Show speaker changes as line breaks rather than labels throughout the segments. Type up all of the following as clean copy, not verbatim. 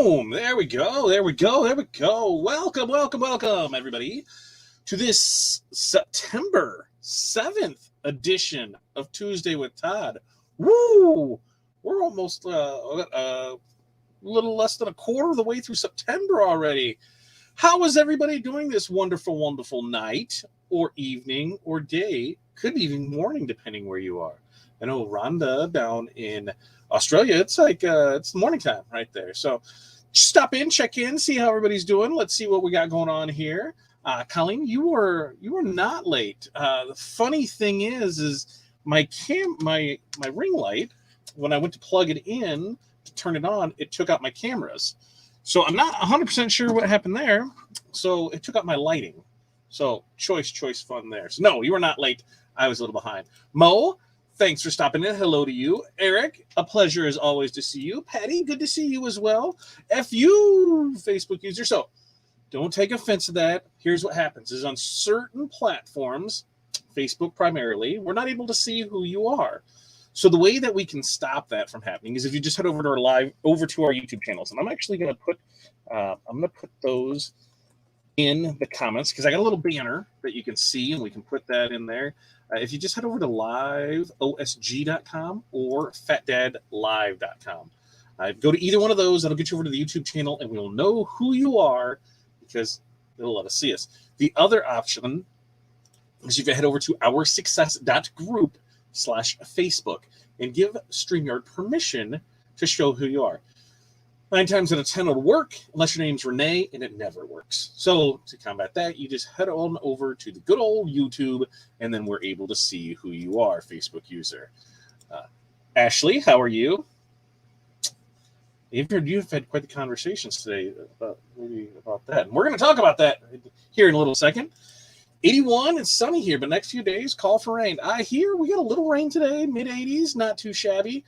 Boom! There we go. Welcome, everybody, to this September 7th edition of Tuesday with Todd. Woo! We're almost a little less than a quarter of the way through September already. How is everybody doing this wonderful, wonderful night or evening or day? Could be even morning, depending where you are. I know Rhonda down in Australia, it's like it's morning time right there. So stop in, check in, see how everybody's doing. Let's see what we got going on here. Colleen, you were not late. The funny thing is my ring light, when I went to plug it in to turn it on, it took out my cameras. So I'm not 100% sure what happened there. So it took out my lighting. So choice fun there. So no, you were not late. I was a little behind. Mo, thanks for stopping in. Hello to you. Eric, a pleasure as always to see you. Patty, good to see you as well. FU, Facebook user. So don't take offense to that. Here's what happens is on certain platforms, Facebook primarily, we're not able to see who you are. So the way that we can stop that from happening is if you just head over to our YouTube channels. And I'm actually going to put those in the comments because I got a little banner that you can see and we can put that in there. If you just head over to liveosg.com or fatdadlive.com, go to either one of those. That'll get you over to the YouTube channel and we'll know who you are because it'll let us see us. The other option is you can head over to oursuccess.group/Facebook and give StreamYard permission to show who you are. 9 times out of 10 it'll work unless your name's Renee, and it never works. So to combat that, you just head on over to the good old YouTube, and then we're able to see who you are, Facebook user. Ashley, how are you? You've had quite the conversations today about that. And we're going to talk about that here in a little second. 81 and sunny here, but next few days, call for rain. I hear we got a little rain today, mid-80s, not too shabby.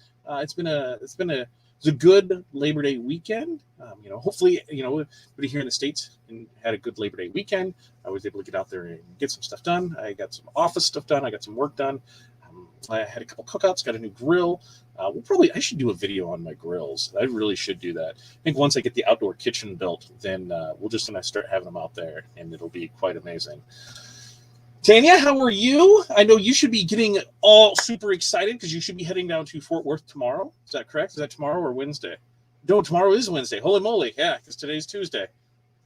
It's a good Labor Day weekend. Hopefully, everybody here in the States had a good Labor Day weekend. I was able to get out there and get some stuff done. I got some office stuff done. I got some work done. I had a couple cookouts, got a new grill. I should do a video on my grills. I really should do that. I think once I get the outdoor kitchen built, then we'll just start having them out there, and it'll be quite amazing. Tanya, how are you? I know you should be getting all super excited because you should be heading down to Fort Worth tomorrow. Is that correct? Is that tomorrow or Wednesday? No, tomorrow is Wednesday. Holy moly. Yeah, because today's Tuesday.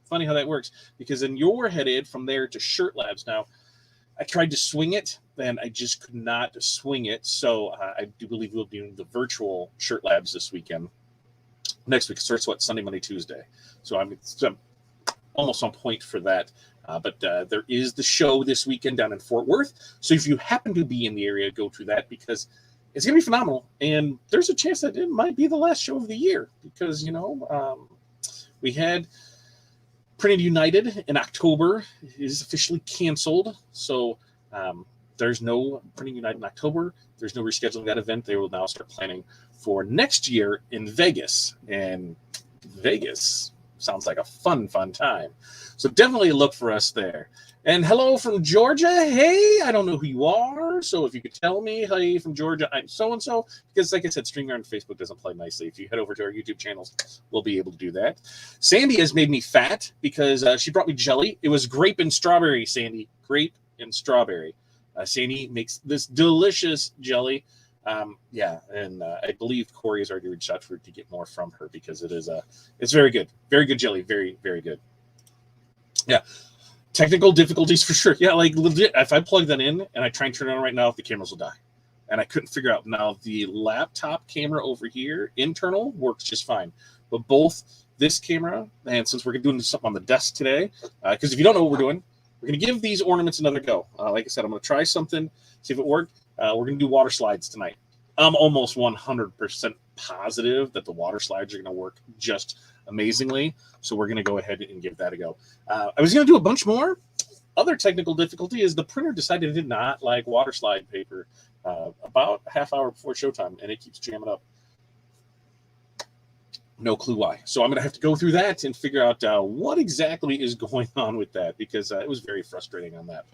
Funny how that works. Because then you're headed from there to Shirt Labs. Now, I tried to swing it, and I just could not swing it. So I do believe we'll be doing the virtual Shirt Labs this weekend. Next week, it starts, Sunday, Monday, Tuesday. So I'm almost on point for that. But there is the show this weekend down in Fort Worth. So if you happen to be in the area, go to that because it's going to be phenomenal. And there's a chance that it might be the last show of the year because, we had Printed United in October is officially canceled. So there's no Printing United in October. There's no rescheduling that event. They will now start planning for next year in Vegas. And Vegas sounds like a fun time. So definitely look for us there. And hello from Georgia. Hey, I don't know who you are. So if you could tell me, hey, from Georgia, I'm so-and-so. Because like I said, StreamYard and Facebook doesn't play nicely. If you head over to our YouTube channels, we'll be able to do that. Sandy has made me fat because she brought me jelly. It was grape and strawberry, Sandy. Grape and strawberry. Sandy makes this delicious jelly. I believe Corey has already reached out to her to get more from her because it's very good. Very good jelly. Very, very good. Yeah. Technical difficulties for sure. Yeah, like legit. If I plug that in and I try and turn it on right now, the cameras will die. And I couldn't figure out. Now, the laptop camera over here, internal, works just fine. But both this camera, and since we're doing something on the desk today, because if you don't know what we're doing, we're going to give these ornaments another go. Like I said, I'm going to try something, see if it worked. We're going to do water slides tonight. I'm almost 100% positive that the water slides are going to work just amazingly. So we're going to go ahead and give that a go. I was going to do a bunch more. Other technical difficulty is the printer decided it did not like water slide paper about a half hour before showtime, and it keeps jamming up. No clue why. So I'm going to have to go through that and figure out what exactly is going on with that because it was very frustrating on that.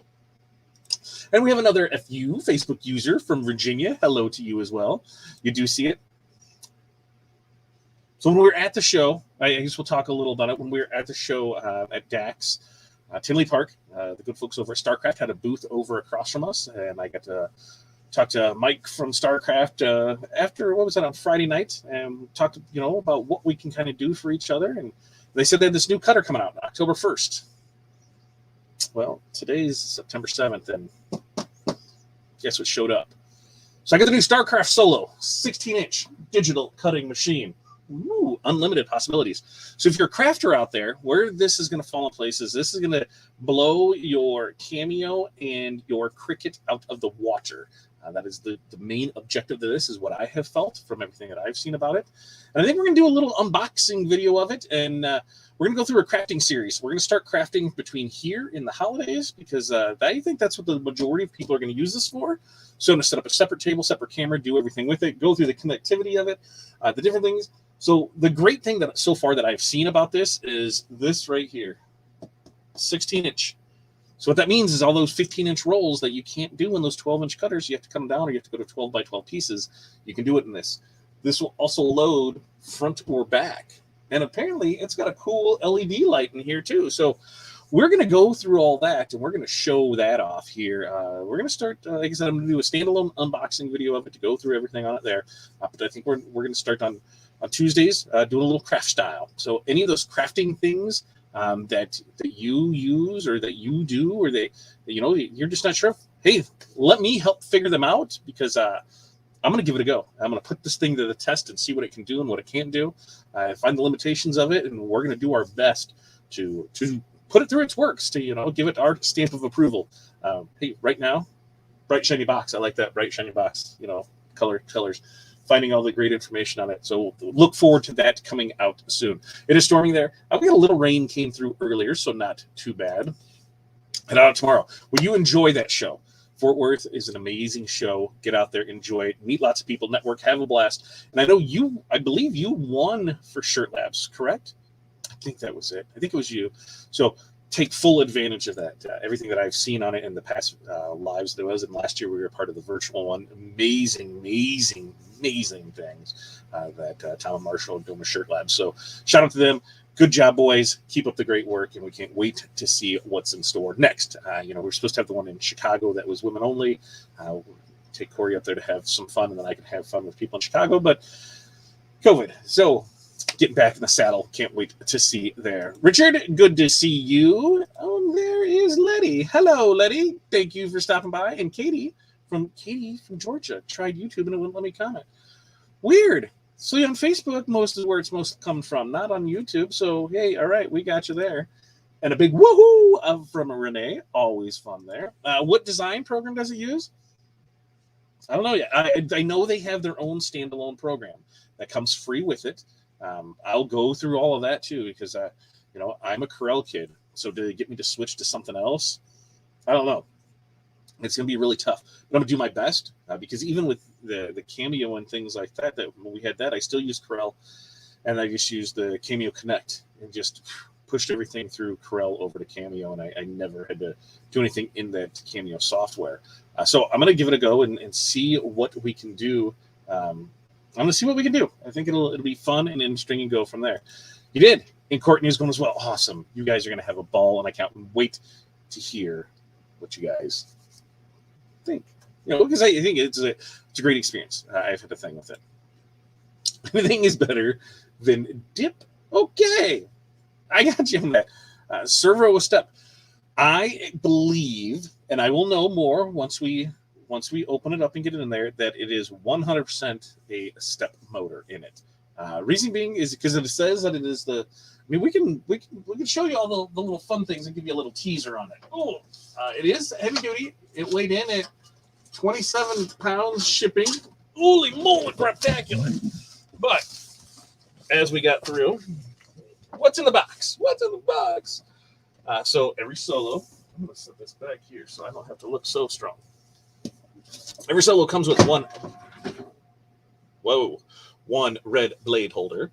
And we have another FU Facebook user from Virginia. Hello to you as well. You do see it. So when we were at the show, I guess we'll talk a little about it. When we were at the show at DAX, Tinley Park, the good folks over at StarCraft had a booth over across from us, and I got to talk to Mike from StarCraft after, what was that, on Friday night, and talked, about what we can kind of do for each other. And they said they had this new cutter coming out October 1st. Well, today's September 7th, and guess what showed up? So I got the new StarCraft Solo 16-inch digital cutting machine. Ooh, unlimited possibilities. So if you're a crafter out there, where this is going to fall in place is this is going to blow your Cameo and your Cricut out of the water. That is the main objective of this, is what I have felt from everything that I've seen about it. And I think we're going to do a little unboxing video of it, and we're going to go through a crafting series. We're going to start crafting between here in the holidays, because I think that's what the majority of people are going to use this for. So I'm going to set up a separate table, separate camera, do everything with it, go through the connectivity of it, the different things. So the great thing that so far that I've seen about this is this right here, 16-inch. So what that means is all those 15-inch rolls that you can't do in those 12-inch cutters, you have to cut them down, or you have to go to 12 by 12 pieces. You can do it in this. This will also load front or back. And apparently it's got a cool LED light in here too. So we're going to go through all that, and we're going to show that off here. We're going to start, like I said, I'm going to do a standalone unboxing video of it to go through everything on it there. But I think we're going to start on Tuesdays, doing a little craft style. So any of those crafting things that you use or that you do, or that you're just not sure of, hey, let me help figure them out, because I'm going to give it a go. I'm going to put this thing to the test and see what it can do and what it can't do, find the limitations of it, and we're going to do our best to put it through its works, to give it our stamp of approval. Hey, right now, bright shiny box. I like that bright shiny box. Colors. Finding all the great information on it. So look forward to that coming out soon. It is storming there. We got a little rain came through earlier, so not too bad. Head out tomorrow. Will you enjoy that show? Fort Worth is an amazing show. Get out there, enjoy it, meet lots of people, network, have a blast. And I believe you won for Shirt Labs, correct? I think that was it. I think it was you. So take full advantage of that. Everything that I've seen on it in the past lives there was, and last year we were part of the virtual one. Amazing things that Tom and Marshall are doing with Shirt Labs. So shout out to them. Good job, boys. Keep up the great work, and we can't wait to see what's in store next. We're supposed to have the one in Chicago that was women only. We'll take Corey up there to have some fun, and then I can have fun with people in Chicago, but COVID. So getting back in the saddle. Can't wait to see there. Richard, good to see you. Oh, there is Letty. Hello, Letty. Thank you for stopping by. And Katie from Georgia tried YouTube and it wouldn't let me comment. Weird. So on Facebook, most is where it's most come from, not on YouTube. So, hey, all right, we got you there. And a big woohoo from Renee. Always fun there. What design program does it use? I don't know yet. I know they have their own standalone program that comes free with it. I'll go through all of that too, because I'm a Corel kid. So do they get me to switch to something else? I don't know. It's going to be really tough, but I'm going to do my best because even with the Cameo and things like that when we had that, I still use Corel, and I just used the Cameo Connect and just pushed everything through Corel over to Cameo, and I never had to do anything in that Cameo software. So I'm going to give it a go and see what we can do. I'm going to see what we can do. I think it'll be fun and interesting and go from there. You did. And Courtney is going as well. Awesome. You guys are going to have a ball, and I can't wait to hear what you guys think. Because I think it's a great experience. I've had a thing with it. Anything is better than dip. Okay. I got you on that. Servo a step. I believe, and I will know more once we open it up and get it in there, that it is 100% a step motor in it. Reason being is because it says that it is the. I mean, we can show you all the little fun things and give you a little teaser on it. Oh, it is heavy duty. It weighed in at 27 pounds shipping. Holy moly, spectacular! But as we got through, what's in the box? What's in the box? So every solo. I'm gonna set this back here so I don't have to look so strong. Every solo comes with one red blade holder,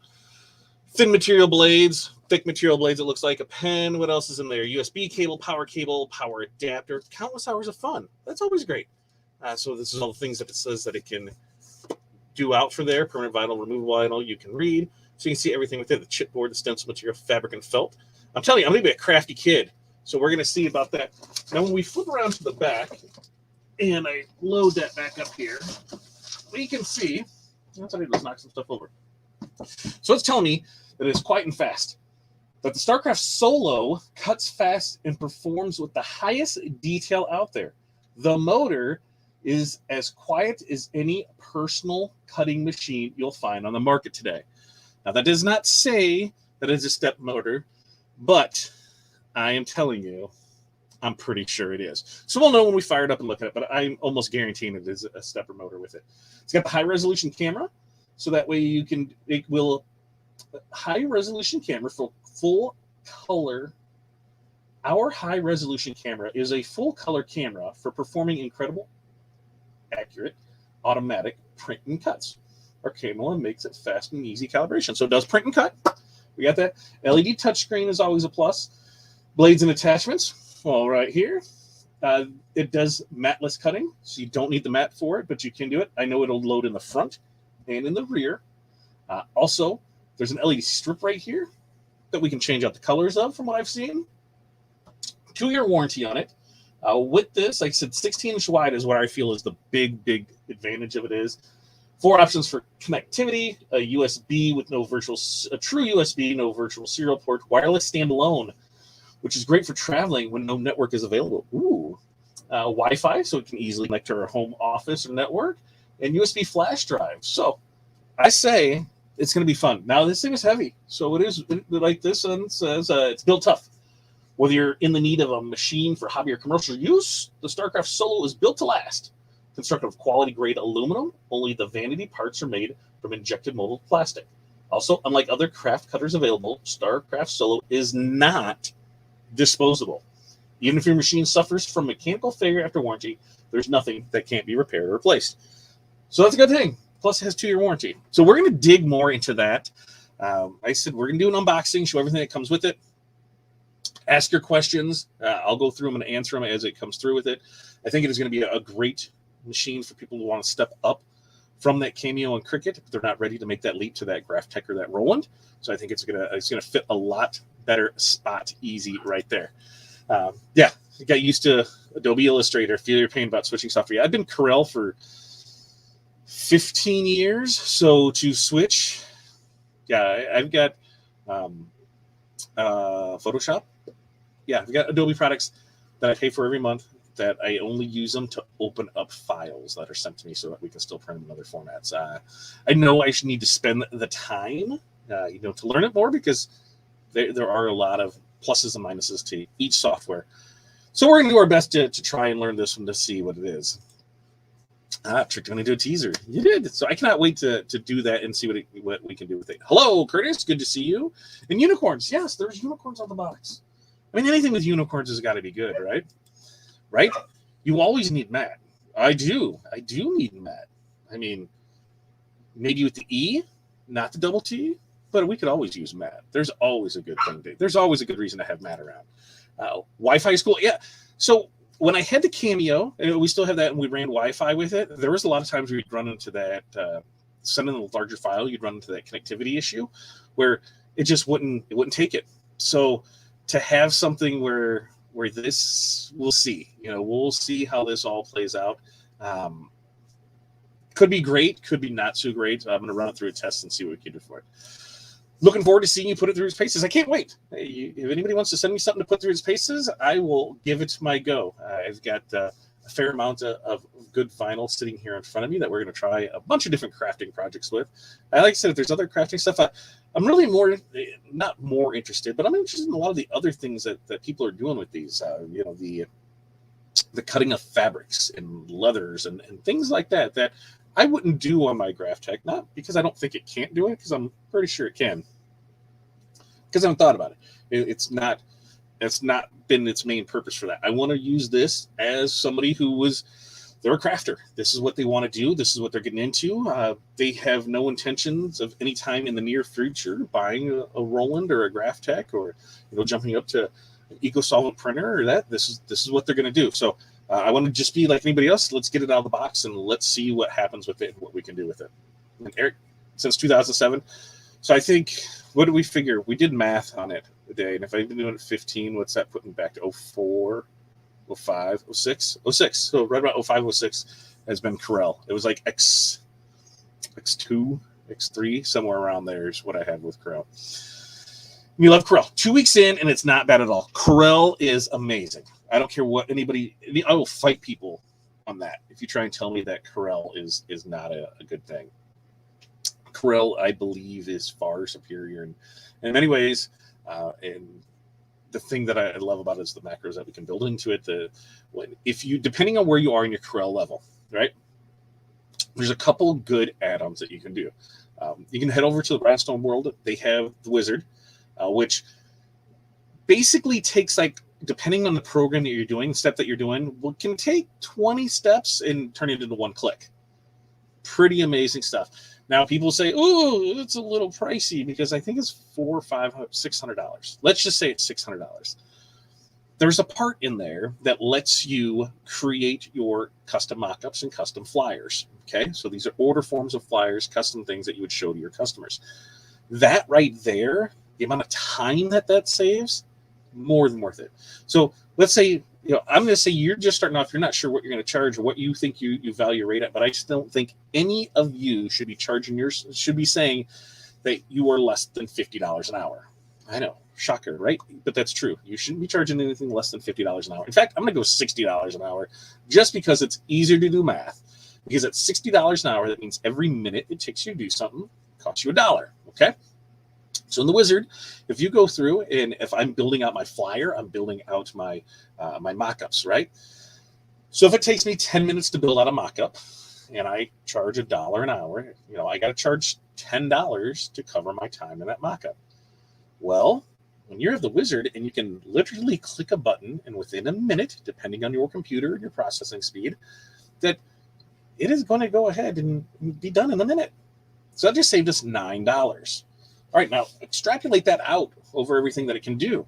thin material blades, thick material blades. It looks like a pen. What else is in there? USB cable, power adapter, countless hours of fun. That's always great. So this is all the things that it says that it can due out for there, permanent vinyl, removable vinyl, you can read. So you can see everything within the chipboard, the stencil material, fabric, and felt. I'm telling you, I'm going to be a crafty kid. So we're going to see about that. Now, when we flip around to the back, and I load that back up here, we can see, let's knock some stuff over. So it's telling me that it's quiet and fast. That the StarCraft Solo cuts fast and performs with the highest detail out there. The motor is as quiet as any personal cutting machine you'll find on the market today. Now, that does not say that it's a step motor, but I am telling you, I'm pretty sure it is. So we'll know when we fire it up and look at it, but I'm almost guaranteeing it is a stepper motor with it. It's got the high-resolution camera, so that way it will high-resolution camera for full color. Our high-resolution camera is a full-color camera for performing incredible, accurate, automatic print and cuts. Our camera makes it fast and easy calibration. So it does print and cut. We got that. LED touchscreen is always a plus. Blades and attachments. Well, right here. It does matless cutting, so you don't need the mat for it, but you can do it. I know it'll load in the front and in the rear. Also, there's an LED strip right here that we can change out the colors of from what I've seen. 2-year warranty on it. With this, like I said, 16-inch wide is what I feel is the big advantage of it is. 4 options for connectivity, a USB with a true USB, no virtual serial port, wireless standalone, which is great for traveling when no network is available. Ooh. Wi-Fi, so it can easily connect to our home office or network, and USB flash drive. So I say it's going to be fun. Now, this thing is heavy, so like this one says, it's built tough. Whether you're in the need of a machine for hobby or commercial use, the StarCraft Solo is built to last. Constructed of quality-grade aluminum, only the vanity parts are made from injected molded plastic. Also, unlike other craft cutters available, StarCraft Solo is not disposable. Even if your machine suffers from mechanical failure after warranty, there's nothing that can't be repaired or replaced. So that's a good thing. Plus, it has 2-year warranty. So we're going to dig more into that. I said we're going to do an unboxing, show everything that comes with it. Ask your questions. I'll go through them and answer them as it comes through with it. I think it is going to be a great machine for people who want to step up from that Cameo and Cricut, but they're not ready to make that leap to that Graphtec or that Roland. So I think it's gonna fit a lot better spot easy right there. Yeah, I got used to Adobe Illustrator. Feel your pain about switching software. I've been Corel for 15 years, so to switch, yeah, I've got Photoshop. Yeah, I've got Adobe products that I pay for every month, that I only use them to open up files that are sent to me so that we can still print them in other formats. I know I should need to spend the time, to learn it more, because there are a lot of pluses and minuses to each software. So we're going to do our best to try and learn this one to see what it is. Tricked me into a teaser. You did. So I cannot wait to do that and see what we can do with it. Hello, Curtis. Good to see you. And unicorns. Yes, there's unicorns on the box. I mean, anything with unicorns has got to be good, right? Right? You always need matte. I do need matte. I mean, maybe with the E, not the double T, but we could always use matte. There's always a good thing. There's always a good reason to have matte around. Wi-Fi is cool. Yeah. So when I had the Cameo, and we still have that, and we ran Wi-Fi with it, there was a lot of times we'd run into that, sending a larger file, you'd run into that connectivity issue where it just wouldn't take it. So to have something where this, we'll see. We'll see how this all plays out. Could be great, could be not so great. I'm going to run it through a test and see what we can do for it. Looking forward to seeing you put it through its paces. I can't wait. If anybody wants to send me something to put through its paces, I will give it my go. I've got a fair amount of good vinyl sitting here in front of me that we're going to try a bunch of different crafting projects with. Like I said, if there's other crafting stuff, I'm really not more interested, but I'm interested in a lot of the other things that people are doing with these. The cutting of fabrics and leathers and things like that I wouldn't do on my Graphtec, not because I don't think it can't do it, because I'm pretty sure it can. Because I haven't thought about it. It's not been its main purpose for that. I want to use this as somebody they're a crafter. This is what they want to do. This is what they're getting into. They have no intentions of any time in the near future buying a Roland or a Graphtec or jumping up to an eco-solvent printer or that. This is what they're going to do. So I want to just be like anybody else. Let's get it out of the box and let's see what happens with it and what we can do with it. and Eric since 2007. So I think, what did we figure? We did math on it today, and if I've been doing it 15, what's that putting back to 04, 05, 06? 06. So right about 05, 06 has been Corel. It was like X2, X3, somewhere around there is what I had with Corel. We love Corel. 2 weeks in, and it's not bad at all. Corel is amazing. I don't care what I will fight people on that if you try and tell me that Corel is not a good thing. Corel, I believe, is far superior in many ways. And the thing that I love about it is the macros that we can build into it. Depending on where you are in your Corel level, right? There's a couple good add-ons that you can do. You can head over to the Rhinestone World. They have the Wizard, which basically takes, like, depending on the program that you're doing, the step that you're doing, can take 20 steps and turn it into one click. Pretty amazing stuff. Now, people say, "Oh, it's a little pricey," because I think it's $400, $500, $600. Let's just say it's $600. There's a part in there that lets you create your custom mockups and custom flyers. Okay, so these are order forms of flyers, custom things that you would show to your customers. That right there, the amount of time that saves, more than worth it. So let's say, I'm going to say you're just starting off. You're not sure what you're going to charge or what you think you value your rate at, but I just don't think any of you should be saying that you are less than $50 an hour. I know, shocker, right? But that's true. You shouldn't be charging anything less than $50 an hour. In fact, I'm going to go $60 an hour just because it's easier to do math. Because at $60 an hour, that means every minute it takes you to do something costs you $1. Okay? So in the Wizard, if you go through, and if I'm building out my flyer, I'm building out my my mockups, right? So if it takes me 10 minutes to build out a mockup, and I charge $1 an hour, I got to charge $10 to cover my time in that mockup. Well, when you have the Wizard, and you can literally click a button, and within a minute, depending on your computer and your processing speed, that it is going to go ahead and be done in a minute. So that just saved us $9. All right, now extrapolate that out over everything that it can do.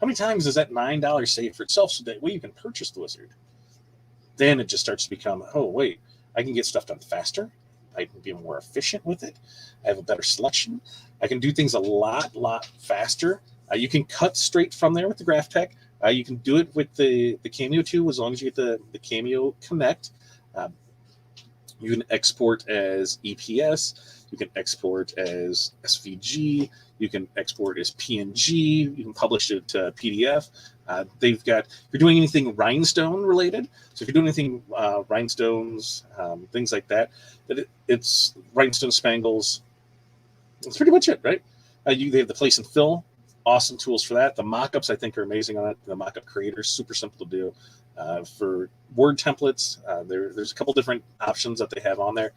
How many times does that $9 save for itself so that way you can purchase the Wizard? Then it just starts to become, oh, wait, I can get stuff done faster. I can be more efficient with it. I have a better selection. I can do things a lot faster. You can cut straight from there with the GraphTech. You can do it with the Cameo too, as long as you get the Cameo Connect. You can export as EPS. You can export as SVG. You can export as PNG. You can publish it to PDF. They've got, if you're doing anything rhinestone related, so if you're doing anything rhinestones, things like that, it's rhinestone spangles. That's pretty much it, right? They have the place and fill. Awesome tools for that. The mockups, I think, are amazing on it. The mockup creator is super simple to do. For Word templates, there's a couple different options that they have on there.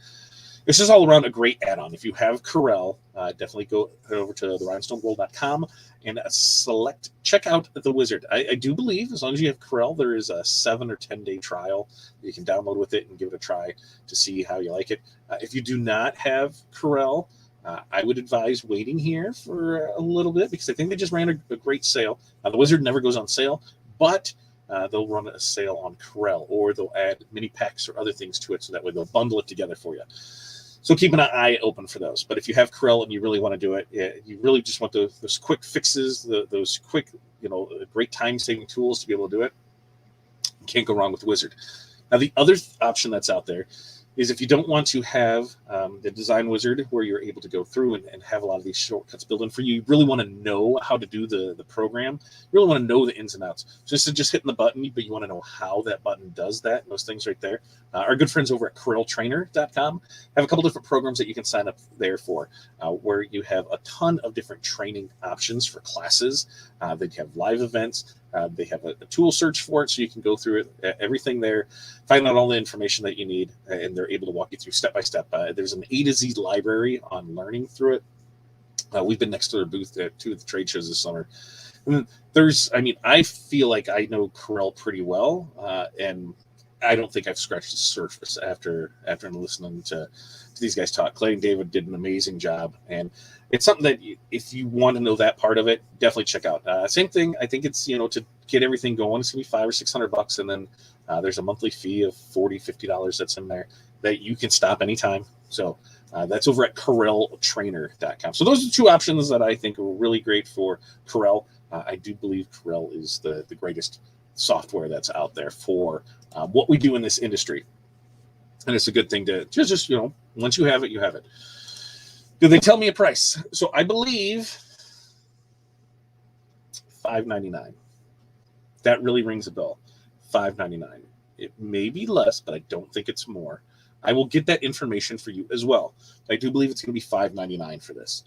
This is all around a great add-on. If you have Corel, definitely go head over to therhinestoneworld.com and check out the Wizard. I do believe as long as you have Corel, there is a 7 or 10 day trial that you can download with it and give it a try to see how you like it. If you do not have Corel, I would advise waiting here for a little bit because I think they just ran a great sale. The Wizard never goes on sale, but they'll run a sale on Corel, or they'll add mini packs or other things to it, so that way they'll bundle it together for you. So keep an eye open for those. But if you have Corel and you really want to do it, you really just want those quick fixes, those quick, great time-saving tools to be able to do it, you can't go wrong with the Wizard. Now, the other option that's out there is if you don't want to have the Design Wizard where you're able to go through and have a lot of these shortcuts built in for you, you really want to know how to do the program. You really want to know the ins and outs. So instead of just hitting the button, but you want to know how that button does that, and those things right there. Our good friends over at CorelTrainer.com have a couple different programs that you can sign up there for, where you have a ton of different training options for classes. They have live events. They have a tool search for it, so you can go through it, everything there, find out all the information that you need, and they're able to walk you through step by step. There's an A to Z library on learning through it. We've been next to their booth at 2 of the trade shows this summer. And I feel like I know Corel pretty well, and I don't think I've scratched the surface after listening to these guys talk. Clay and David did an amazing job, and it's something that if you want to know that part of it, definitely check out. Same thing. I think it's, to get everything going, it's gonna be $500 or $600, and then there's a monthly fee of $40, $50 that's in there that you can stop anytime. So That's over at CorelTrainer.com. So those are two options that I think are really great for Corel. I do believe Corel is the greatest software that's out there for what we do in this industry. And it's a good thing to just, once you have it, you have it. Did they tell me a price? So I believe $5.99. That really rings a bell. $5.99. It may be less, but I don't think it's more. I will get that information for you as well. I do believe it's going to be $5.99 for this.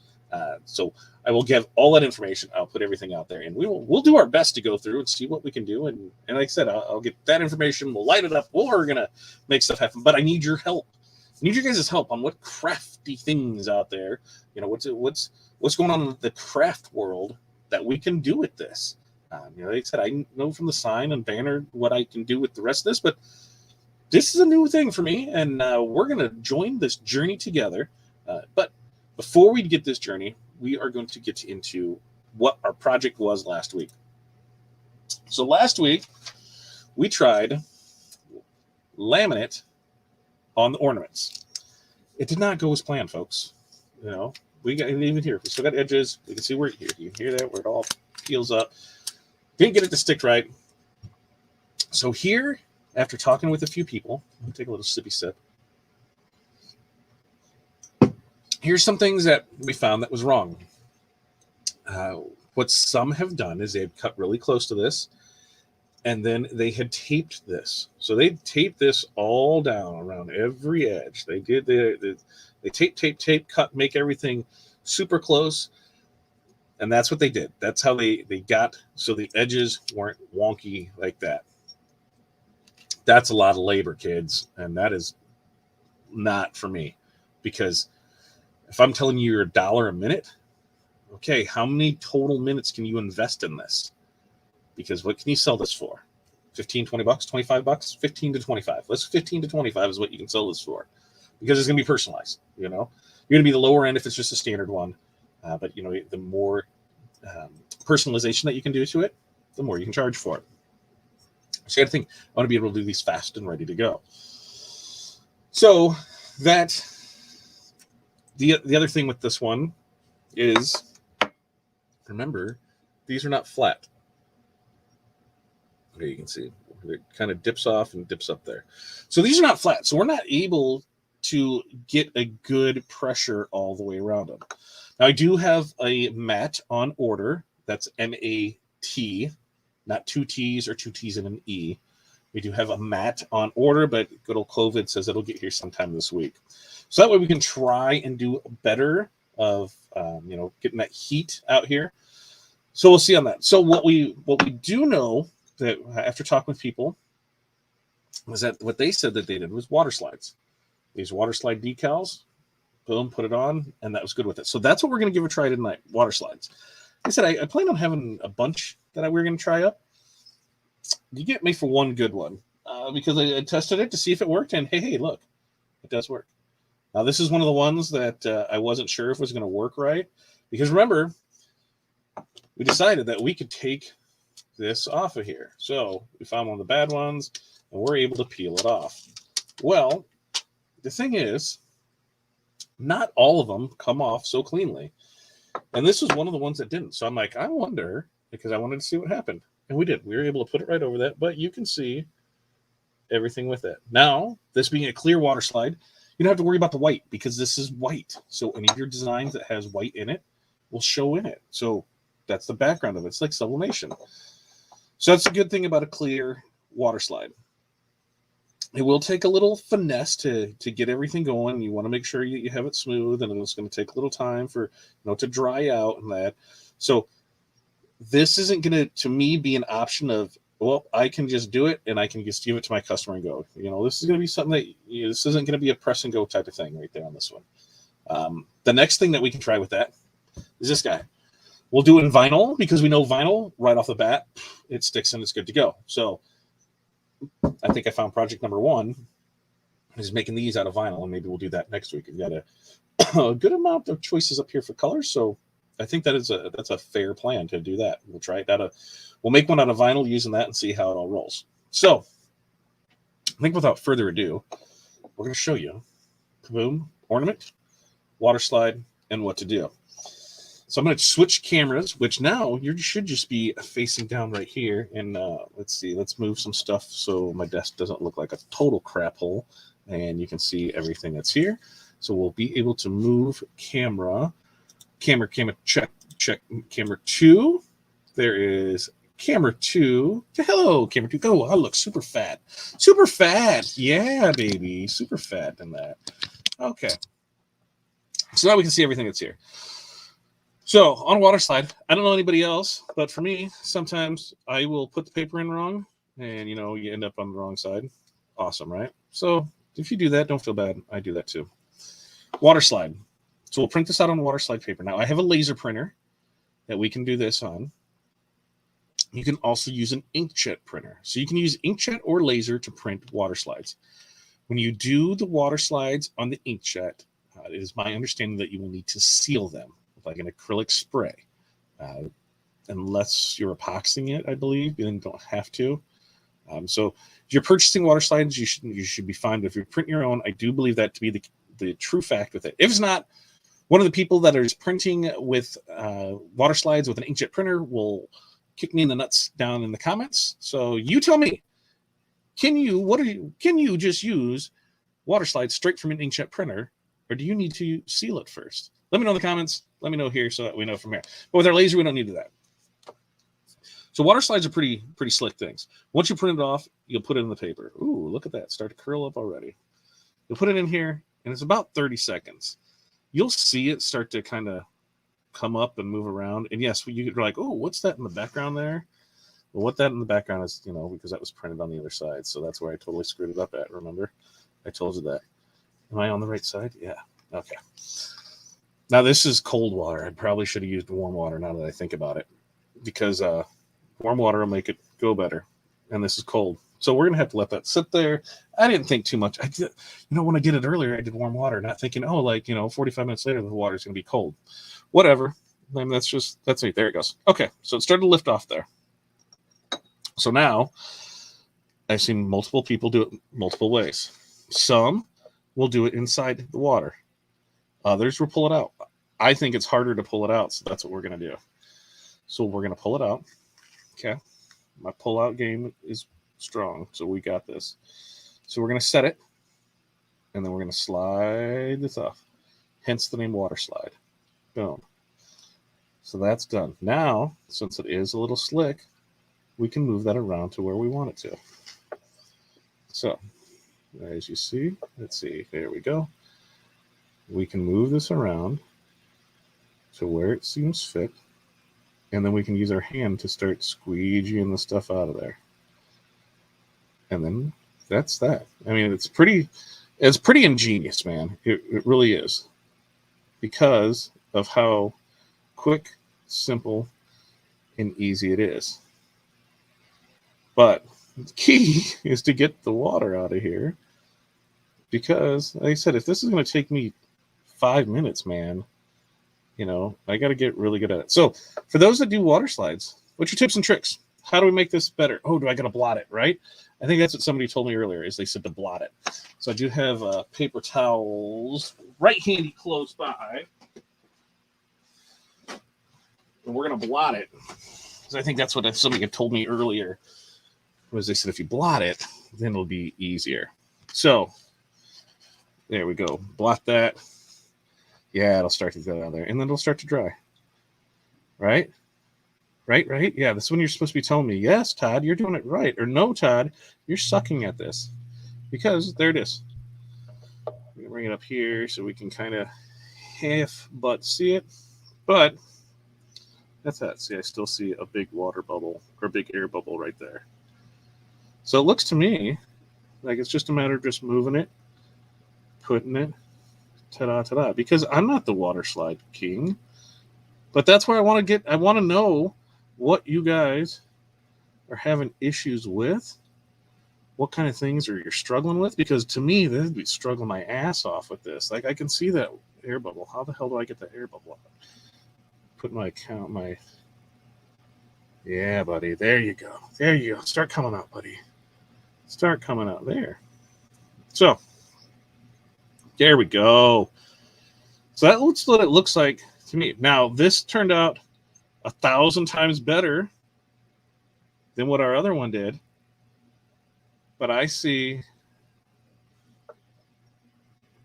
So I will give all that information. I'll put everything out there, and we'll do our best to go through and see what we can do. And like I said, I'll get that information. We'll light it up. We're gonna make stuff happen. But I need your help. I need your guys' help on what crafty things out there. What's going on in the craft world that we can do with this. Like I said, I know from the sign and banner what I can do with the rest of this, but this is a new thing for me, and we're going to join this journey together. But before we get this journey, we are going to get into what our project was last week. So last week, we tried laminate on the ornaments. It did not go as planned, folks. We got even here. We still got edges. We can see where you can hear that where it all peels up. Didn't get it to stick right. So here, after talking with a few people, I'll take a little sippy sip. Here's some things that we found that was wrong. What some have done is they've cut really close to this, and then they had taped this. So they taped this all down around every edge. They did they tape, cut, make everything super close. And that's what they did. That's how they got so the edges weren't wonky like that. That's a lot of labor, kids. And that is not for me. Because if I'm telling you you're $1 a minute, okay, how many total minutes can you invest in this? Because what can you sell this for? 15, 20 bucks, 25 bucks, 15 to 25. Let's 15 to 25 is what you can sell this for. Because it's going to be personalized, You're going to be the lower end if it's just a standard one. But the more personalization that you can do to it, the more you can charge for it. So you got to think, I want to be able to do these fast and ready to go. So that the other thing with this one is, remember, these are not flat. Okay, you can see it kind of dips off and dips up there. So these are not flat. So we're not able to get a good pressure all the way around them. Now, I do have a mat on order. That's M-A-T, not two T's or two T's and an E. We do have a mat on order, but good old COVID says it'll get here sometime this week. So that way we can try and do better of, getting that heat out here. So we'll see on that. So what we do know that after talking with people was that what they said that they did was water slides. These water slide decals. Boom, put it on, and that was good with it. So that's what we're going to give a try tonight, water slides. Like I said, I plan on having a bunch that we're going to try up. You get me for one good one because I tested it to see if it worked, and hey, look, it does work. Now, this is one of the ones that I wasn't sure if it was going to work right because remember, we decided that we could take this off of here. So we found one of the bad ones, and we're able to peel it off. Well, the thing is, not all of them come off so cleanly. And this was one of the ones that didn't. So I'm like, I wonder, because I wanted to see what happened. And we did. We were able to put it right over that, but you can see everything with it. Now, this being a clear water slide, you don't have to worry about the white because this is white. So any of your designs that has white in it will show in it. So that's the background of it. It's like sublimation. So that's a good thing about a clear water slide. It will take a little finesse to get everything going. You want to make sure you have it smooth, and it's going to take a little time for to dry out and that. So this isn't going to me, be an option of, well, I can just do it and I can just give it to my customer and go. This is going to be something that this isn't going to be a press and go type of thing right there on this one. The next thing that we can try with that is this guy. We'll do it in vinyl because we know vinyl right off the bat, it sticks and it's good to go. So I think I found project number one is making these out of vinyl, and maybe we'll do that next week. We've got a good amount of choices up here for colors, so I think that's a fair plan to do that. We'll try it out. We'll make one out of vinyl using that and see how it all rolls. So I think without further ado, we're going to show you, boom, Ornament water slide, and what to do. So I'm going to switch cameras, which now you should just be facing down right here. And let's see, let's move some stuff so my desk doesn't look like a total crap hole. And you can see everything that's here. So we'll be able to move camera, check, camera 2. There is camera 2. Hello, camera 2. Go, I look super fat. Super fat. Yeah, baby. Super fat in that. Okay. So now we can see everything that's here. So on a water slide, I don't know anybody else, but for me, sometimes I will put the paper in wrong and, you end up on the wrong side. Awesome, right? So if you do that, don't feel bad. I do that too. Water slide. So we'll print this out on water slide paper. Now I have a laser printer that we can do this on. You can also use an inkjet printer. So you can use inkjet or laser to print water slides. When you do the water slides on the inkjet, it is my understanding that you will need to seal them like an acrylic spray, unless you're epoxying it, I believe. You then don't have to. So if you're purchasing water slides, you should be fine. But if you print your own, I do believe that to be the true fact with it. If it's not, one of the people that is printing with water slides with an inkjet printer will kick me in the nuts down in the comments. So you tell me, can you just use water slides straight from an inkjet printer, or do you need to seal it first? Let me know in the comments. Let me know here so that we know from here. But with our laser, we don't need to do that. So water slides are pretty slick things. Once you print it off, you'll put it in the paper. Ooh, look at that. Start to curl up already. You'll put it in here, and it's about 30 seconds. You'll see it start to kind of come up and move around. And yes, you're like, oh, what's that in the background there? Well, what that in the background is, because that was printed on the other side. So that's where I totally screwed it up at, remember? I told you that. Am I on the right side? Yeah. Okay. Now, this is cold water. I probably should have used warm water now that I think about it, because warm water will make it go better, and this is cold. So we're going to have to let that sit there. I didn't think too much. I did, when I did it earlier, I did warm water, not thinking, 45 minutes later, the water's going to be cold. Whatever. I mean, that's me. There it goes. Okay, so it started to lift off there. So now I've seen multiple people do it multiple ways. Some will do it inside the water. Others will pull it out. I think it's harder to pull it out, so that's what we're going to do. So we're going to pull it out. Okay. My pull-out game is strong, so we got this. So we're going to set it, and then we're going to slide this off. Hence the name water slide. Boom. So that's done. Now, since it is a little slick, we can move that around to where we want it to. So, as you see, let's see, there we go. We can move this around to where it seems fit, and then we can use our hand to start squeegeeing the stuff out of there. And then that's that. I mean, it's pretty ingenious, man. It really is, because of how quick, simple, and easy it is. But the key is to get the water out of here, because, like I said, if this is going to take me 5 minutes, man, I got to get really good at it. So for those that do water slides, what's your tips and tricks? How do we make this better? Oh, do I got to blot it, right? I think that's what somebody told me earlier, is they said to blot it. So I do have paper towels right handy close by. And we're going to blot it, because I think that's what somebody had told me earlier, was they said if you blot it, then it'll be easier. So there we go. Blot that. Yeah, it'll start to go down there, and then it'll start to dry. Right? Right? Yeah, this is when you're supposed to be telling me, yes, Todd, you're doing it right. Or no, Todd, you're sucking at this. Because there it is. I'm going to bring it up here so we can kind of half-but see it. But that's that. See, I still see a big water bubble, or a big air bubble right there. So it looks to me like it's just a matter of just moving it, putting it, ta-da, ta-da. Because I'm not the water slide king. But that's where I want to know what you guys are having issues with, what kind of things are you're struggling with, because to me, they'd be struggling my ass off with this. Like, I can see that air bubble. How the hell do I get the air bubble up? Put yeah, buddy, there you go. There you go. Start coming out, buddy. Start coming out there. So, there we go. So that's what it looks like to me. Now, this turned out 1,000 times better than what our other one did. But I see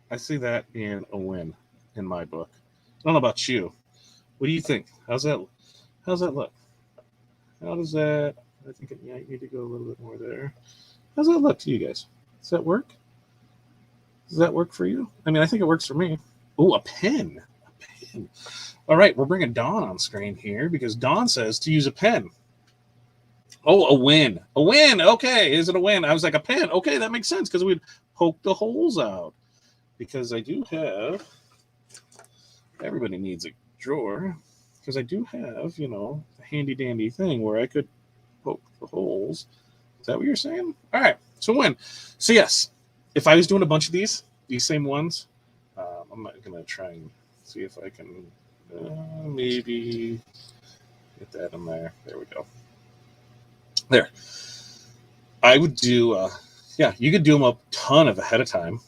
that being a win in my book. I don't know about you. What do you think? How's that look? How does that? I think it might need to go a little bit more there. How's that look to you guys? Does that work? Does that work for you? I mean, I think it works for me. Oh, a pen. A pen. All right, we're bringing Dawn on screen here because Dawn says to use a pen. Oh, a win. A win. Okay, is it a win? I was like, a pen. Okay, that makes sense because we'd poke the holes out. Because I do have, everybody needs a drawer. Because I do have, a handy dandy thing where I could poke the holes. Is that what you're saying? All right, so win. So yes, if I was doing a bunch of these same ones, I'm not going to try and see if I can maybe get that in there. There we go. There. I would do, you could do them a ton of ahead of time.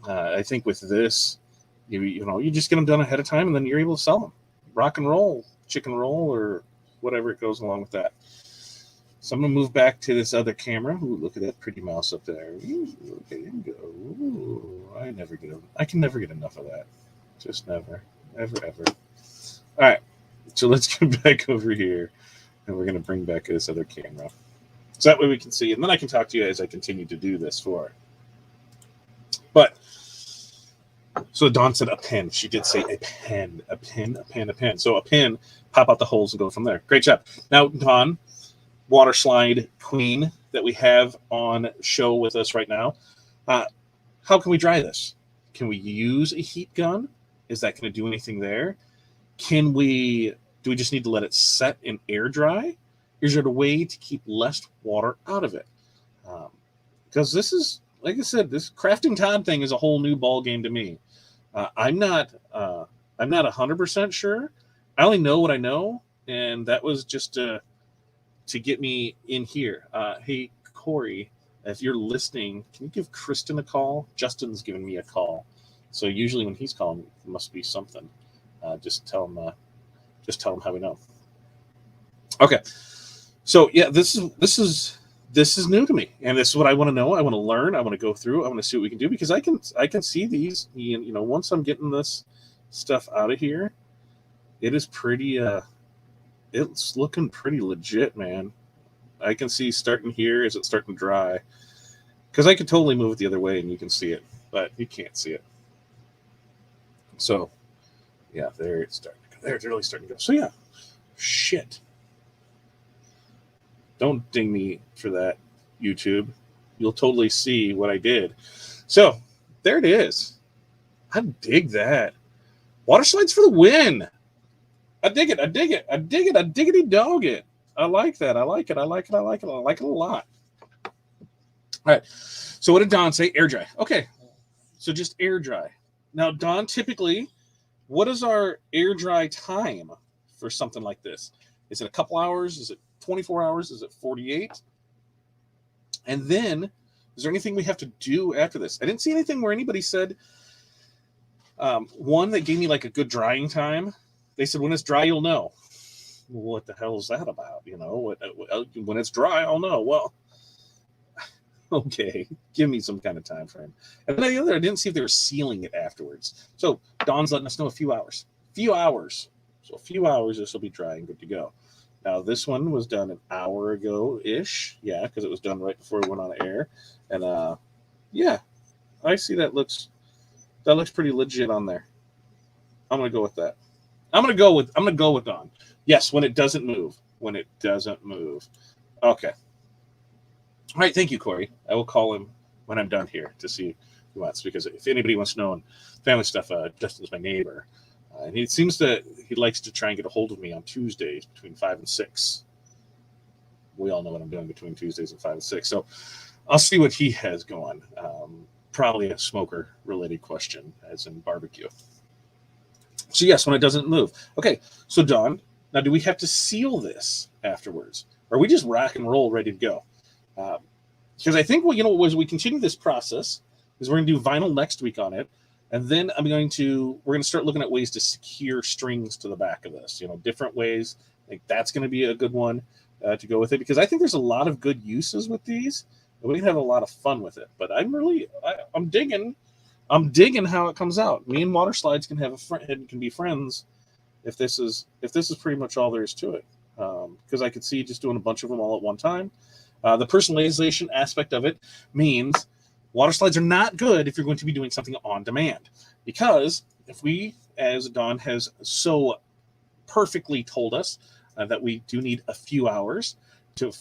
I think with this, you just get them done ahead of time, and then you're able to sell them. Rock and roll, chicken roll, or whatever it goes along with that. So I'm going to move back to this other camera. Ooh, look at that pretty mouse up there. Ooh, okay, there you go. Ooh, I can never get enough of that. Just never. Ever, ever. All right. So let's get back over here, and we're going to bring back this other camera. So that way we can see, and then I can talk to you as I continue to do this for. But, so Dawn said a pen. She did say a pen. So a pen, pop out the holes and go from there. Great job. Now, Dawn, water slide queen that we have on show with us right now. How can we dry this? Can we use a heat gun? Is that going to do anything there? Do we just need to let it set and air dry? Is there a way to keep less water out of it? Because this is, like I said, this crafting Todd thing is a whole new ball game to me. I'm not 100% sure. I only know what I know, and that was just to get me in here. Hey, Corey, if you're listening, can you give Kristen a call? Justin's giving me a call, so usually when he's calling, it must be something. Just tell him how we know. Okay, so yeah, this is new to me, and this is what I want to know. I want to learn. I want to go through. I want to see what we can do because I can see these. Once I'm getting this stuff out of here, it is pretty. It's looking pretty legit, man. I can see starting here. Is it starting to dry? Because I could totally move it the other way and you can see it, but you can't see it. So, yeah, there it's starting to go. There it's really starting to go. So yeah, shit. Don't ding me for that, YouTube. You'll totally see what I did. So, there it is. I dig that. Water slides for the win. I dig it. I diggity dog it. I like that. I like it a lot. All right. So what did Dawn say? Air dry. Okay. So just air dry. Now, Dawn, typically, what is our air dry time for something like this? Is it a couple hours? Is it 24 hours? Is it 48? And then, is there anything we have to do after this? I didn't see anything where anybody said, one that gave me like a good drying time. They said, when it's dry, you'll know. What the hell is that about? When it's dry, I'll know. Well, okay, give me some kind of time frame. And then the other, I didn't see if they were sealing it afterwards. So Dawn's letting us know a few hours. So a few hours, this will be dry and good to go. Now, this one was done an hour ago-ish. Yeah, because it was done right before we went on air. And, yeah, I see that looks pretty legit on there. I'm going to go with that. I'm gonna go with Dawn. Yes, when it doesn't move. Okay. All right, thank you, Corey. I will call him when I'm done here to see who wants, because if anybody wants to know on family stuff, Justin's my neighbor. And he seems that he likes to try and get a hold of me on Tuesdays between 5 and 6. We all know what I'm doing between Tuesdays and 5 and 6. So I'll see what he has going. Probably a smoker-related question, as in barbecue. So yes, when it doesn't move. Okay, so Dawn, now do we have to seal this afterwards? Or are we just rock and roll ready to go? Because I think, as we continue this process, is we're going to do vinyl next week on it. And then we're going to start looking at ways to secure strings to the back of this, different ways. I think that's going to be a good one to go with it, because I think there's a lot of good uses with these. And we can have a lot of fun with it. But I'm digging how it comes out. Me and Water Slides can have a friend and can be friends if this is pretty much all there is to it. Because I could see just doing a bunch of them all at one time. The personalization aspect of it means Water Slides are not good if you're going to be doing something on demand. Because if we, as Dawn has so perfectly told us, that we do need a few hours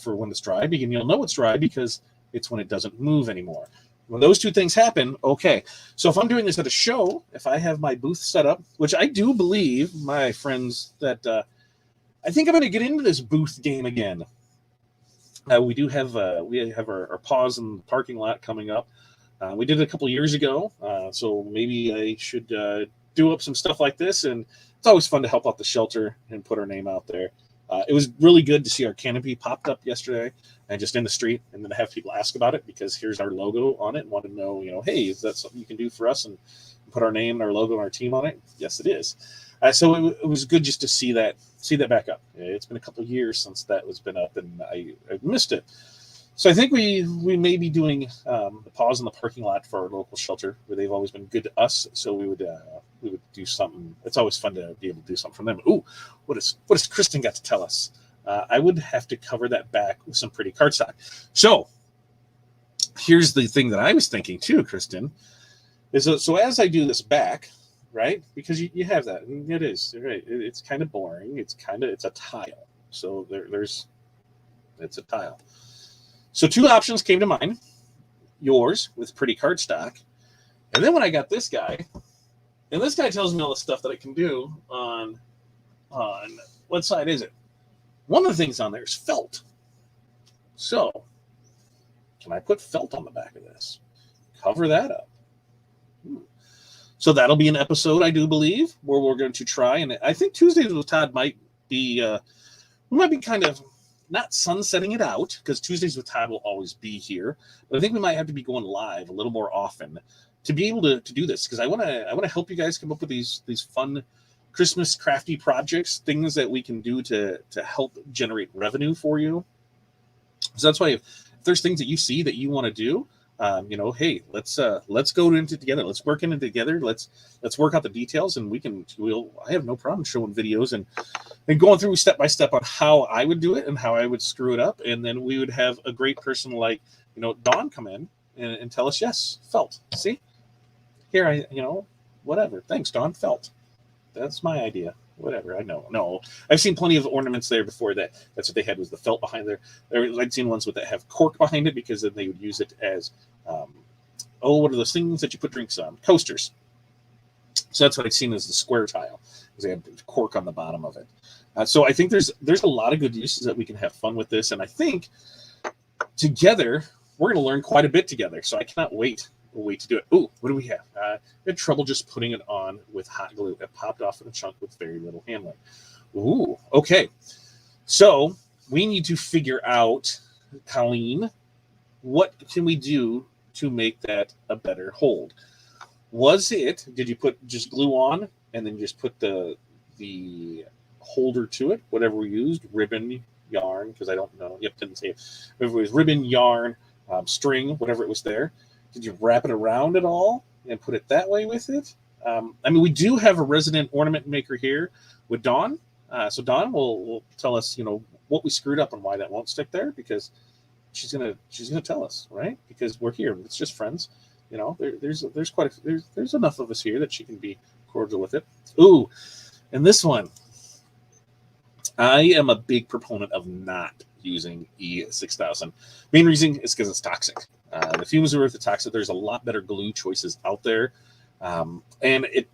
for when it's dry, and you'll know it's dry because it's when it doesn't move anymore. When those two things happen, okay. So if I'm doing this at a show, if I have my booth set up, which I do believe, my friends, that I think I'm going to get into this booth game again. We have our pause in the parking lot coming up. We did it a couple of years ago, so maybe I should do up some stuff like this. And it's always fun to help out the shelter and put our name out there. It was really good to see our canopy popped up yesterday and just in the street, and then to have people ask about it because here's our logo on it and want to know, hey, is that something you can do for us and put our name and our logo and our team on it? Yes, it is. So it was good just to see that back up. It's been a couple of years since that was been up, and I missed it. So I think we may be doing the pause in the parking lot for our local shelter, where they've always been good to us. So we would do something. It's always fun to be able to do something from them. Ooh, what has Kristen got to tell us? I would have to cover that back with some pretty cardstock. So here's the thing that I was thinking too, Kristen, is so as I do this back, right? Because you have that, and it is right. It's kind of boring. It's a tile. So it's a tile. So two options came to mind. Yours with pretty cardstock, and then when I got this guy, and this guy tells me all the stuff that I can do on what side is it? One of the things on there is felt. So can I put felt on the back of this? Cover that up. So that'll be an episode, I do believe, where we're going to try, and I think Tuesdays with Todd might be we might be kind of not sunsetting it out, because Tuesdays with Todd will always be here, but I think we might have to be going live a little more often to be able to do this, because I want to help you guys come up with these fun Christmas crafty projects, things that we can do to help generate revenue for you. So that's why if there's things that you see that you want to do, hey, let's go into it together. Let's work in it together. Let's work out the details, and I have no problem showing videos and going through step by step on how I would do it and how I would screw it up. And then we would have a great person like, Dawn come in and tell us, yes, felt. See here, whatever. Thanks, Dawn. Felt. That's my idea. Whatever. I know. No, I've seen plenty of ornaments there before that's what they had, was the felt behind there. I'd seen ones that have cork behind it, because then they would use it as, what are those things that you put drinks on? Coasters. So that's what I'd seen as the square tile, because they had cork on the bottom of it. So I think there's a lot of good uses that we can have fun with this. And I think together, we're going to learn quite a bit together. So I cannot wait to do it. Ooh, what do we have? I had trouble just putting it on with hot glue. It popped off in a chunk with very little handling. Ooh, okay. So we need to figure out, Colleen, what can we do to make that a better hold? Did you put just glue on and then just put the holder to it, whatever we used, ribbon, yarn, because I don't know. Yep, didn't say it. If it was ribbon, yarn, string, whatever it was there. Did you wrap it around at all and put it that way with it? We do have a resident ornament maker here with Dawn. So Dawn will tell us, what we screwed up and why that won't stick there, because she's gonna tell us, right? Because we're here. It's just friends. There's enough of us here that she can be cordial with it. Ooh, and this one, I am a big proponent of not using E6000. Main reason is because it's toxic. The fumes are worth the toxic. There's a lot better glue choices out there. And it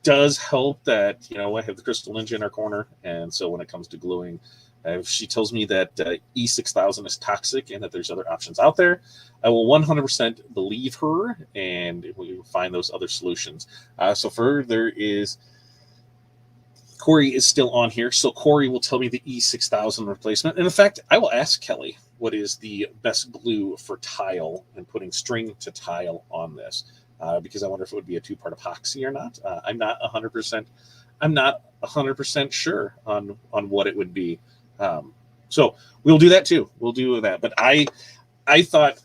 does help that, I have the Crystal Ninja in our corner. And so when it comes to gluing, if she tells me that E6000 is toxic and that there's other options out there, I will 100% believe her, and we will find those other solutions. There is Corey is still on here, so Corey will tell me the E6000 replacement. And in fact, I will ask Kelly what is the best glue for tile and putting string to tile on this. because I wonder if it would be a 2-part epoxy or not. I'm not 100%. I'm not 100% sure on what it would be. So we'll do that too. We'll do that. But I thought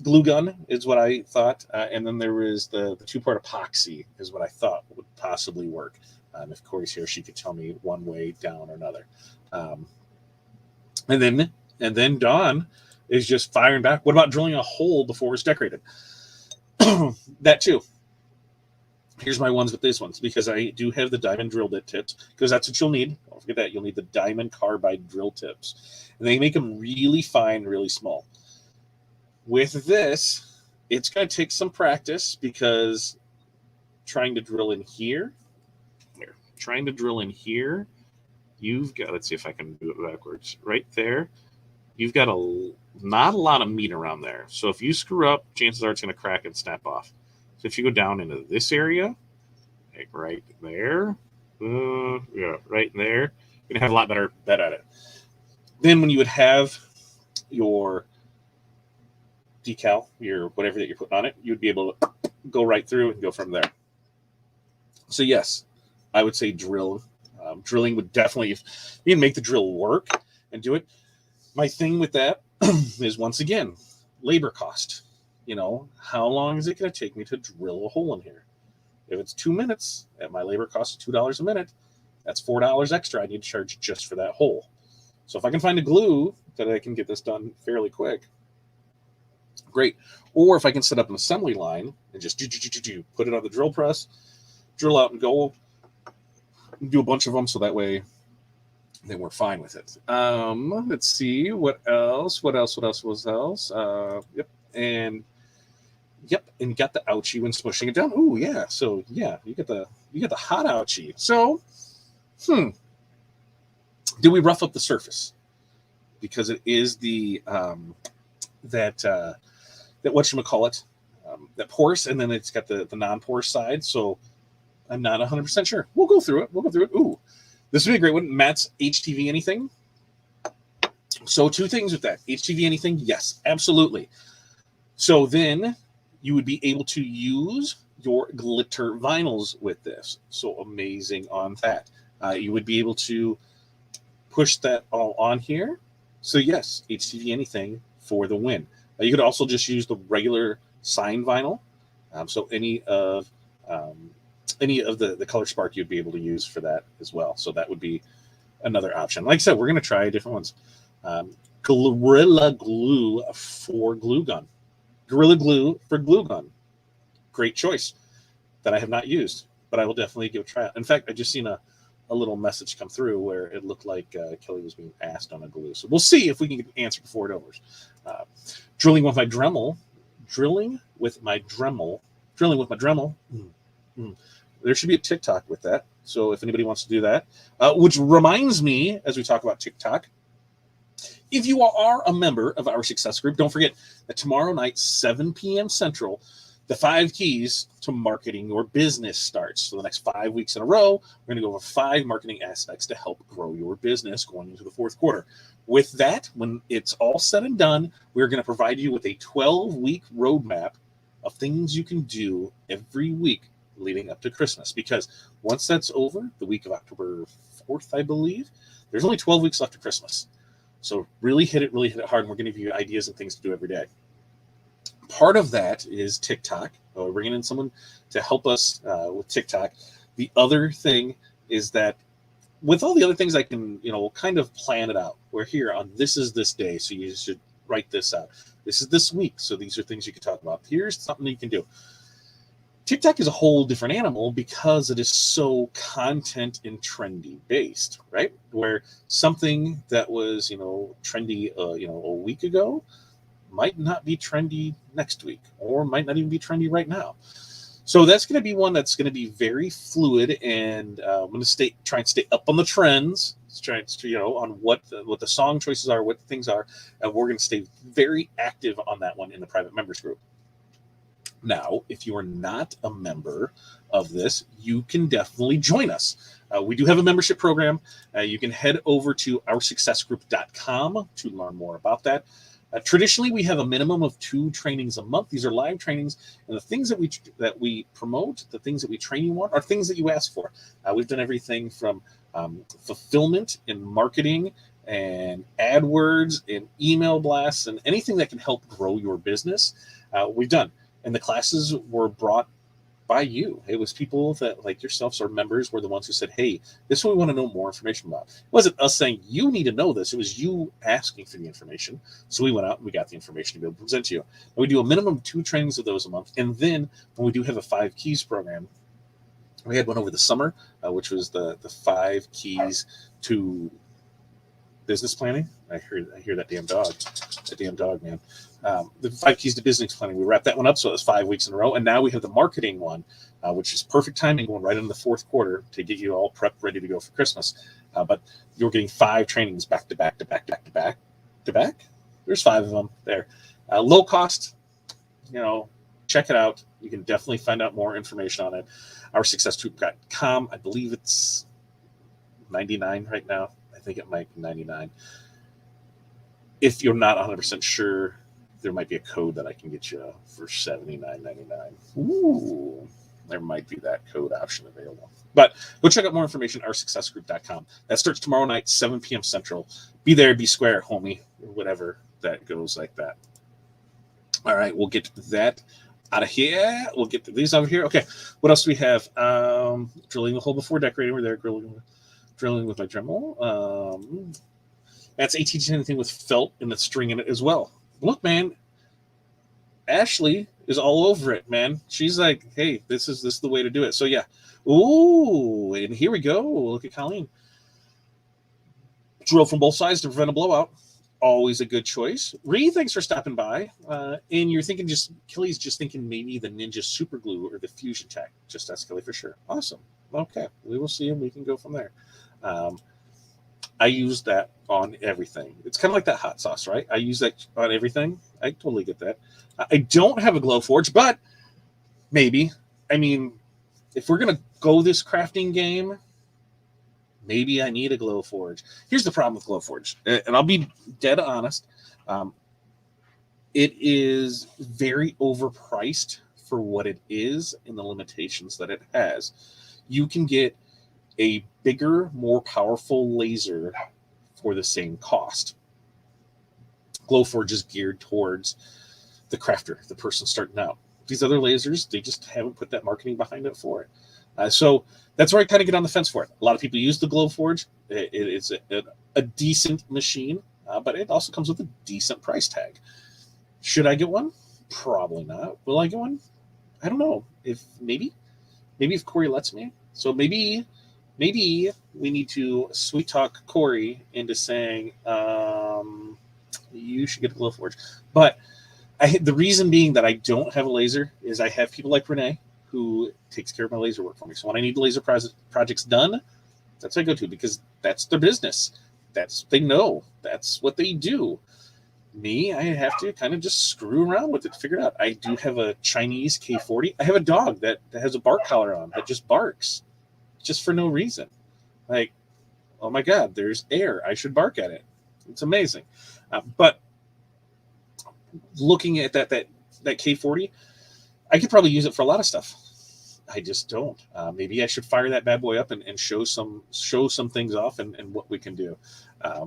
glue gun is what I thought, and then there was the 2-part epoxy is what I thought would possibly work. If Corey's here, she could tell me one way down or another. And then Dawn is just firing back. What about drilling a hole before it's decorated? That too. Here's my ones with these ones, because I do have the diamond drill bit tips, because that's what you'll need. Don't forget that. You'll need the diamond carbide drill tips. And they make them really fine, really small. With this, it's going to take some practice, because trying to drill in here, you've got, let's see if I can do it backwards. Right there, you've got not a lot of meat around there. So if you screw up, chances are it's going to crack and snap off. So if you go down into this area, like right there, right there, you're going to have a lot better bet at it. Then when you would have your decal, your whatever that you're putting on it, you'd be able to go right through and go from there. So yes, I would say drill. Drilling would definitely, if you can make the drill work and do it. My thing with that is, once again, labor cost. How long is it going to take me to drill a hole in here? If it's 2 minutes at my labor cost of $2 a minute, that's $4 extra I need to charge just for that hole. So if I can find a glue that I can get this done fairly quick, great. Or if I can set up an assembly line and just put it on the drill press, drill out and go, do a bunch of them, so that way then we're fine with it. Let's see what else. Yep, and got the ouchie when smushing it down. Oh yeah, so yeah, you get the hot ouchie. So, do we rough up the surface? Because it is the that whatchamacallit, that porous, and then it's got the non-porous side. So I'm not 100% sure. We'll go through it. Ooh, this would be a great one. Matt's HTV anything. So 2 things with that. HTV anything, yes, absolutely. So then you would be able to use your glitter vinyls with this. So amazing on that. You would be able to push that all on here. So yes, HTV anything for the win. You could also just use the regular sign vinyl. So any of the color spark you'd be able to use for that as well. So that would be another option. Like I said, we're going to try different ones. Gorilla Glue for glue gun. Gorilla Glue for glue gun. Great choice that I have not used, but I will definitely give it a try. In fact, I just seen a little message come through where it looked like Kelly was being asked on a glue. So we'll see if we can get an answer before it overs. Drilling with my Dremel. There should be a TikTok with that. So if anybody wants to do that, which reminds me, as we talk about TikTok, if you are a member of our success group, don't forget that tomorrow night, 7 p.m. Central, the 5 keys to marketing your business starts. So the next 5 weeks in a row, we're going to go over 5 marketing aspects to help grow your business going into the 4th quarter. With that, when it's all said and done, we're going to provide you with a 12-week roadmap of things you can do every week leading up to Christmas. Because once that's over, the week of October 4th, I believe, there's only 12 weeks left to Christmas. So really hit it hard, and we're going to give you ideas and things to do every day. Part of that is TikTok. We're bringing in someone to help us with TikTok. The other thing is that with all the other things, I can, kind of plan it out. We're here on this is this day, so you should write this out. This is this week, so these are things you can talk about. Here's something you can do. TikTok is a whole different animal because it is so content and trendy based, right? Where something that was, trendy, a week ago might not be trendy next week, or might not even be trendy right now. So that's going to be one that's going to be very fluid, and I'm going to try and stay up on the trends, on what the song choices are, what things are, and we're going to stay very active on that one in the private members group. Now, if you are not a member of this, you can definitely join us. We do have a membership program. You can head over to OurSuccessGroup.com to learn more about that. Traditionally, we have a minimum of 2 trainings a month. These are live trainings, and the things that we promote, the things that we train you on, are things that you ask for. We've done everything from fulfillment and marketing and AdWords and email blasts and anything that can help grow your business. We've done, and the classes were brought by you. It was people that, like yourselves, or members, were the ones who said, hey, this is what we want to know more information about. It wasn't us saying you need to know this. It was you asking for the information. So we went out and we got the information to be able to present to you. And we do a minimum of 2 trainings of those a month. And then when we do have a 5 keys program, we had one over the summer, which was the 5 keys to business planning. I hear that damn dog. That damn dog, man. The 5 keys to business planning. We wrapped that one up, so it was 5 weeks in a row. And now we have the marketing one, which is perfect timing, going right into the 4th quarter to get you all prepped, ready to go for Christmas. But you're getting 5 trainings back to back to back to back to back to back. There's 5 of them there. Low cost. Check it out. You can definitely find out more information on it. OurSuccessGroup.com. I believe it's $99 right now. I think it might be $99. If you're not 100% sure, there might be a code that I can get you for $79.99. Ooh, there might be that code option available. But go check out more information at OurSuccessGroup.com. That starts tomorrow night, 7 p.m. Central. Be there, be square, homie, or whatever that goes like that. All right, we'll get that out of here. We'll get these over here. Okay, what else do we have? Drilling the hole before decorating. We're there, drilling with my Dremel. That's anything with felt and the string in it as well. Look, man, Ashley is all over it, man. She's like, hey, this is the way to do it. So yeah. Ooh, and here we go. Look at Colleen. Drill from both sides to prevent a blowout. Always a good choice. Ree, thanks for stopping by. And you're thinking Kelly's just thinking maybe the Ninja Super Glue or the Fusion Tech. Just ask Kelly for sure. Awesome. Okay, we will see and we can go from there. I use that on everything. It's kind of like that hot sauce, right? I use that on everything. I totally get that. I don't have a Glowforge, but maybe. I mean, if we're going to go this crafting game, maybe I need a Glowforge. Here's the problem with Glowforge, and I'll be dead honest. It is very overpriced for what it is and the limitations that it has. You can get a bigger, more powerful laser for the same cost. Glowforge is geared towards the crafter, the person starting out. These other lasers, they just haven't put that marketing behind it for it. So that's where I kind of get on the fence for it. A lot of people use the Glowforge. It is a decent machine, but it also comes with a decent price tag. Should I get one? Probably not. Will I get one? I don't know. Maybe if Corey lets me. So maybe we need to sweet talk Corey into saying you should get a Glowforge. But the reason being that I don't have a laser is I have people like Renee who takes care of my laser work for me. So when I need laser projects done, that's what I go to because that's their business. They know. That's what they do. Me, I have to kind of just screw around with it to figure it out. I do have a Chinese K40. I have a dog that has a bark collar on that just barks. Just for no reason. Like, oh my God, there's air. I should bark at it. It's amazing. But looking at that K40, I could probably use it for a lot of stuff. I just don't. Maybe I should fire that bad boy up and show some things off and what we can do.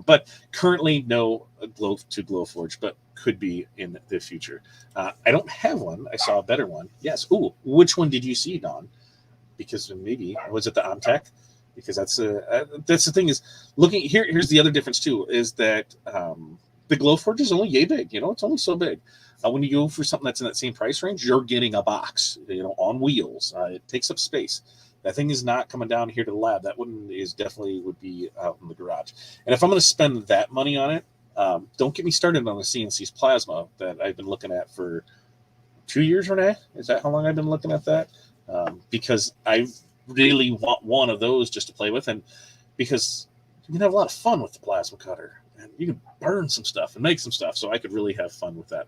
But currently, no Glowforge, but could be in the future. I don't have one. I saw a better one. Yes. Ooh, which one did you see, Don? Because maybe was it the Omtech? Because that's the thing is looking here. Here's the other difference too is that the Glowforge is only yay big. It's only so big. When you go for something that's in that same price range, you're getting a box, on wheels. It takes up space. That thing is not coming down here to the lab. That one definitely would be out in the garage. And if I'm going to spend that money on it, don't get me started on the CNC's plasma that I've been looking at for 2 years, Renee. Is that how long I've been looking at that? Because I really want one of those just to play with, and because you can have a lot of fun with the plasma cutter, and you can burn some stuff and make some stuff. So I could really have fun with that.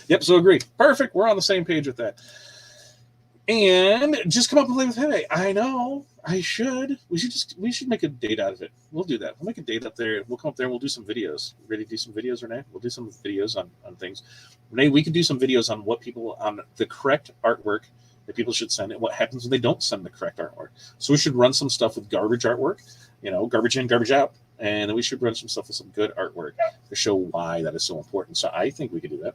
Yep. So agree. Perfect. We're on the same page with that. And just come up and play with Pepe. I know. I should. We should make a date out of it. We'll do that. We'll make a date up there. We'll come up there and we'll do some videos. Ready to do some videos, Renee? We'll do some videos on things. Renee, we could do some videos on what people on the correct artwork that people should send and what happens when they don't send the correct artwork. So we should run some stuff with garbage artwork, garbage in, garbage out. And then we should run some stuff with some good artwork to show why that is so important. So I think we could do that.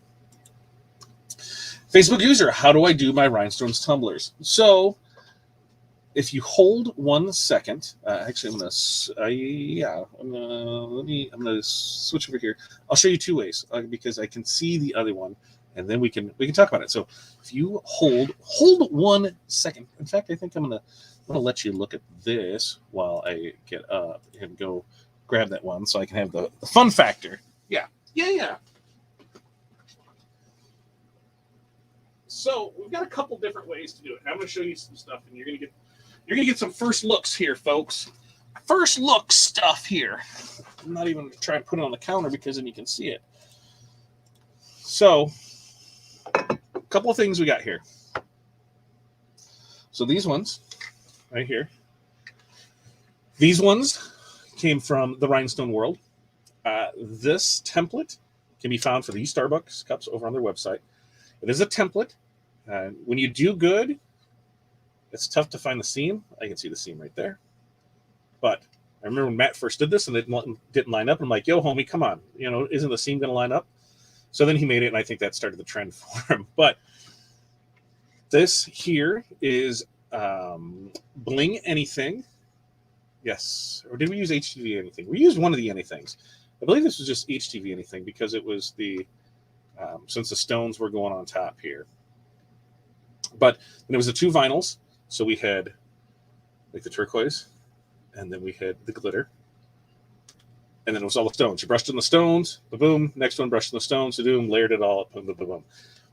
Facebook user, how do I do my rhinestones tumblers? So if you hold 1 second, actually I'm gonna switch over here. I'll show you 2 ways because I can see the other one, and then we can talk about it. So if you hold 1 second. In fact, I think I'm gonna let you look at this while I get up and go grab that one so I can have the fun factor. Yeah. So we've got a couple different ways to do it. I'm going to show you some stuff, and you're going to get some first looks here, folks. First look stuff here. I'm not even trying to put it on the counter because then you can see it. So a couple of things we got here. So these ones right here. These ones came from the Rhinestone World. This template can be found for these Starbucks cups over on their website. It is a template. When you do good, it's tough to find the seam. I can see the seam right there. But I remember when Matt first did this and it didn't line up. I'm like, yo, homie, come on. Isn't the seam going to line up? So then he made it, and I think that started the trend for him. But this here is Bling Anything. Yes. Or did we use HTV Anything? We used one of the anythings. I believe this was just HTV Anything because it was since the stones were going on top here. But then it was the 2 vinyls. So we had like the turquoise, and then we had the glitter. And then it was all the stones. You brushed in the stones, boom. Next one, brushed in the stones, boom. Layered it all up, boom, boom, boom.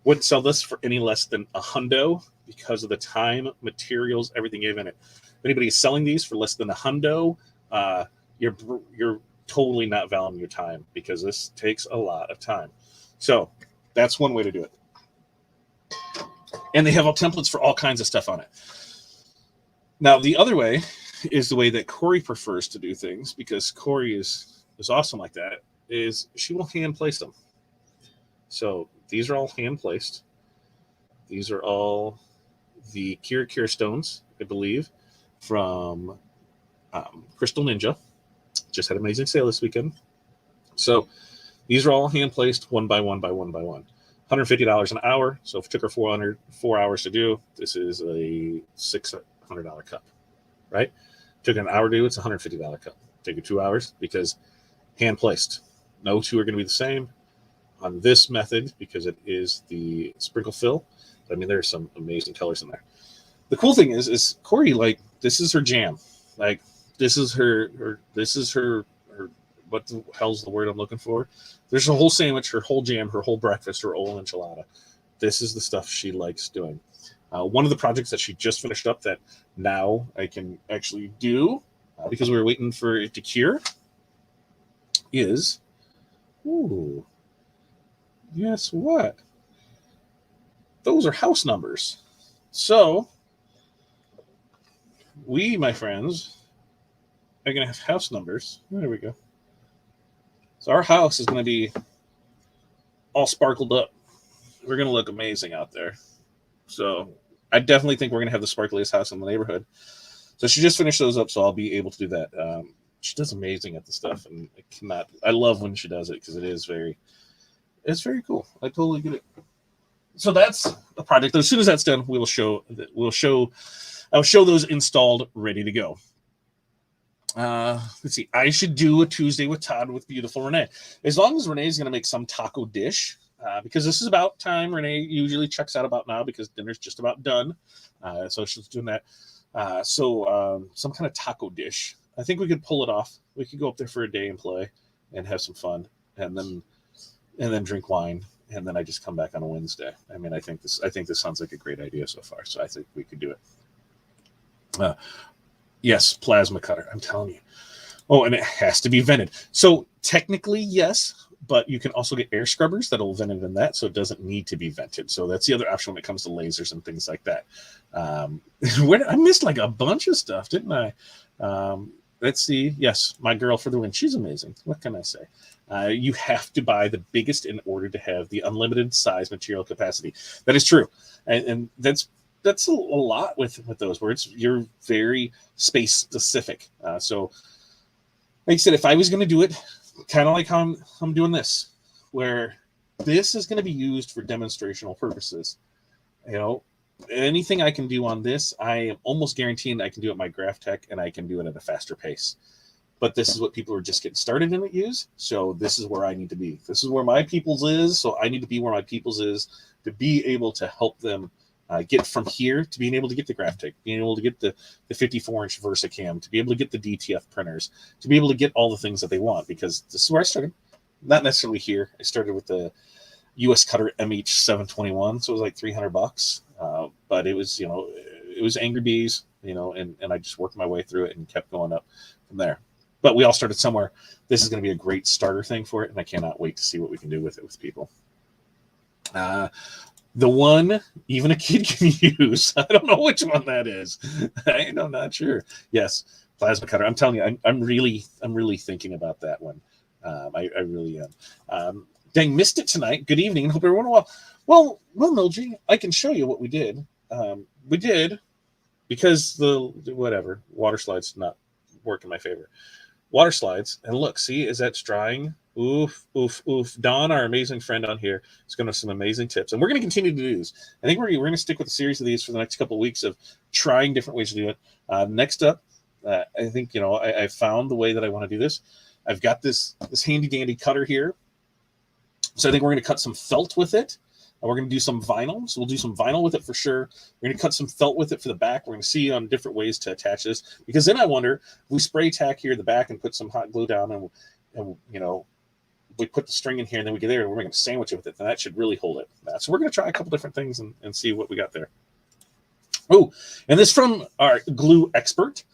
Wouldn't sell this for any less than $100 because of the time, materials, everything you have in it. If anybody is selling these for less than $100, you're totally not valuing your time because this takes a lot of time. So that's one way to do it. And they have all templates for all kinds of stuff on it. Now, the other way is the way that Corey prefers to do things, because Corey is awesome like that, is she will hand place them. So these are all hand placed. These are all the Kira stones, I believe, from Crystal Ninja. Just had an amazing sale this weekend. So these are all hand placed, one by one by one by one. $150 an hour. So if it took her 4 hours to do, this is a $600 cup, right? Took an hour to do, it's a $150 cup. Take you 2 hours because hand placed. No two are going to be the same on this method because it is the sprinkle fill. I mean, there's some amazing colors in there. The cool thing is Corey, like, this is her jam. Like, this is her what the hell's the word I'm looking for? There's a whole sandwich, her whole jam, her whole breakfast, her whole enchilada. This is the stuff she likes doing. One of the projects that she just finished up that now I can actually do because we were waiting for it to cure is, ooh, guess what? Those are house numbers. So we, my friends, are going to have house numbers. There we go. So our house is going to be all sparkled up. We're going to look amazing out there. So I definitely think we're going to have the sparkliest house in the neighborhood. So she just finished those up, so I'll be able to do that. She does amazing at the stuff, and I love when she does it because it's very cool. I totally get it. So that's a project. As soon as that's done, I'll show those installed, ready to go. Let's see. I should do a Tuesday with Todd with beautiful Renee. As long as Renee's going to make some taco dish, because this is about time. Renee usually checks out about now because dinner's just about done. So she's doing that. Some kind of taco dish. I think we could pull it off. We could go up there for a day and play and have some fun, and then drink wine, and then I just come back on a Wednesday. I mean, I think this sounds like a great idea so far. So I think we could do it. Yes, plasma cutter. I'm telling you. Oh, and it has to be vented. So technically, yes, But you can also get air scrubbers that'll vent it in that, so it doesn't need to be vented. So that's the other option when it comes to lasers and things like that. I missed like a bunch of stuff, didn't I? Let's see. Yes, my girl for the win. She's amazing. What can I say? You have to buy the biggest in order to have the unlimited size material capacity. That is true, and that's a lot with those words. You're very space specific. So, like I said, if I was going to do it, kind of like how I'm doing this, where this is going to be used for demonstrational purposes. Anything I can do on this, I am almost guaranteeing I can do at my Graph Tech, and I can do it at a faster pace. But this is what people are just getting started in it use. So this is where I need to be. This is where my people's is. So I need to be where my people's is to be able to help them get from here to being able to get the Graph Tech, being able to get the 54-inch VersaCam, to be able to get the DTF printers, to be able to get all the things that they want, because this is where I started. Not necessarily here. I started with the US Cutter MH721, so it was like $300. But it was, it was Angry Bees, and I just worked my way through it and kept going up from there. But we all started somewhere. This is going to be a great starter thing for it, and I cannot wait to see what we can do with it with people. The one even a kid can use. I don't know which one that is. I'm not sure. Yes, plasma cutter. I'm telling you, I'm really thinking about that one. I really am. Dang, missed it tonight. Good evening. Hope everyone well. Well, Milgie, I can show you what we did. We did, because the water slides not work in my favor. Water slides, and look, see, as that's drying. Oof, oof, oof. Don, our amazing friend on here, is going to have some amazing tips. And we're going to continue to do these. I think we're going to stick with a series of these for the next couple of weeks of trying different ways to do it. Next up, I think, I found the way that I want to do this. I've got this handy dandy cutter here. So I think we're going to cut some felt with it. And we're going to do some vinyl. So we'll do some vinyl with it for sure. We're going to cut some felt with it for the back. We're going to see on different ways to attach this. Because then I wonder, if we spray tack here in the back and put some hot glue down and we put the string in here and then we get there and we're going to sandwich it with it, then that should really hold it. So we're going to try a couple different things and see what we got there. Oh, and this from our glue expert.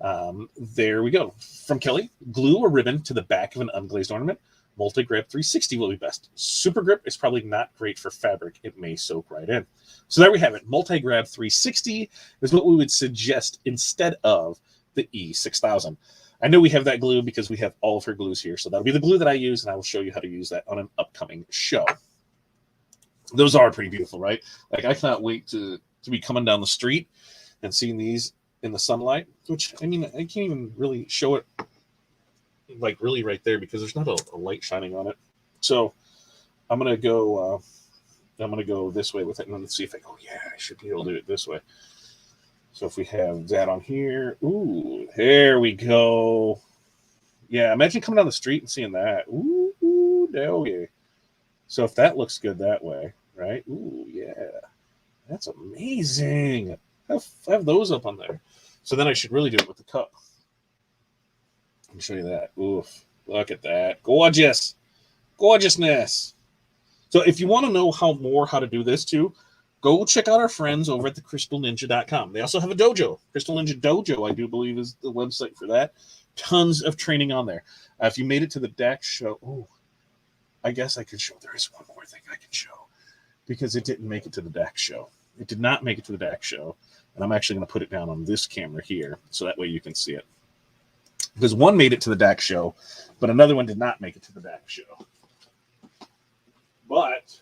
There we go. From Kelly, glue a ribbon to the back of an unglazed ornament. Multi-grip 360 will be best. Super grip is probably not great for fabric. It may soak right in. So there we have it. Multi-grab 360 is what we would suggest instead of the E6000. I know we have that glue because we have all of her glues here. So that'll be the glue that I use, and I will show you how to use that on an upcoming show. Those are pretty beautiful, right? Like, I cannot wait to be coming down the street and seeing these in the sunlight, which, I mean, I can't even really show it like really right there because there's not a light shining on it. So I'm gonna go this way with it, and let's see if I should be able to do it this way. So if we have that on here, ooh, there we go. Yeah, imagine coming down the street and seeing that. Ooh, no, yeah. So if that looks good that way, right? Ooh, yeah, that's amazing. Have those up on there. So then I should really do it with the cup. Let me show you that. Oof, look at that. Gorgeous. Gorgeousness. So if you want to know how to do this too, go check out our friends over at the crystalninja.com. They also have a dojo. Crystal Ninja Dojo, I do believe, is the website for that. Tons of training on there. If you made it to the DAX show, I guess I could show. There is one more thing I can show because it didn't make it to the DAX show. It did not make it to the DAX show. And I'm actually going to put it down on this camera here so that way you can see it. Because one made it to the DAX show, but another one did not make it to the DAX show. But,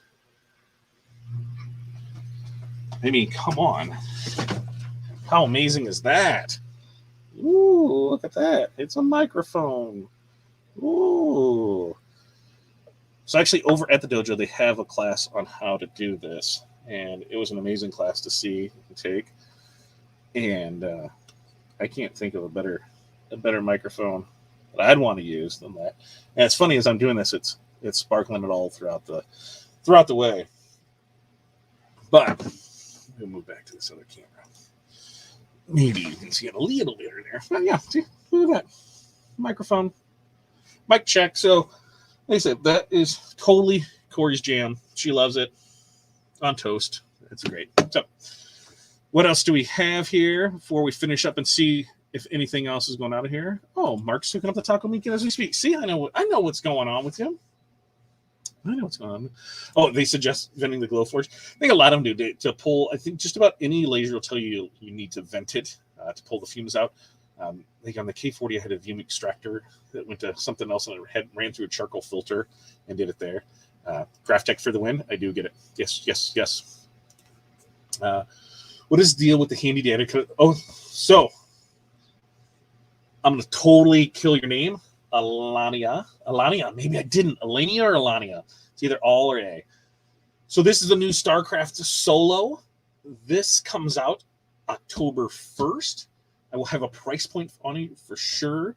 I mean, come on. How amazing is that? Ooh, look at that. It's a microphone. Ooh. So actually over at the dojo, they have a class on how to do this. And it was an amazing class to see and take. And I can't think of a better microphone that I'd want to use than that. And it's funny, as I'm doing this, it's sparkling it all throughout the way. But we'll move back to this other camera. Maybe you can see it a little better there. But yeah, see, look at that. Microphone. Mic check. So, like I said, that is totally Corey's jam. She loves it. On toast. It's great. So, what else do we have here before we finish up and see if anything else is going out of here? Oh, Mark's hooking up the taco meat as we speak. See, I know what's going on with him. I know what's going on. Oh, they suggest venting the glow forge. I think a lot of them do to pull. I think just about any laser will tell you you need to vent it to pull the fumes out. Like on the K40, I had a fume extractor that went to something else and it ran through a charcoal filter and did it there. Craft Tech for the win. I do get it. Yes. What is the deal with the handy data? Oh, so I'm going to totally kill your name. Alania. Maybe I didn't. Alania or Alania. It's either all or A. So this is a new StarCraft solo. This comes out October 1st. I will have a price point on it for sure.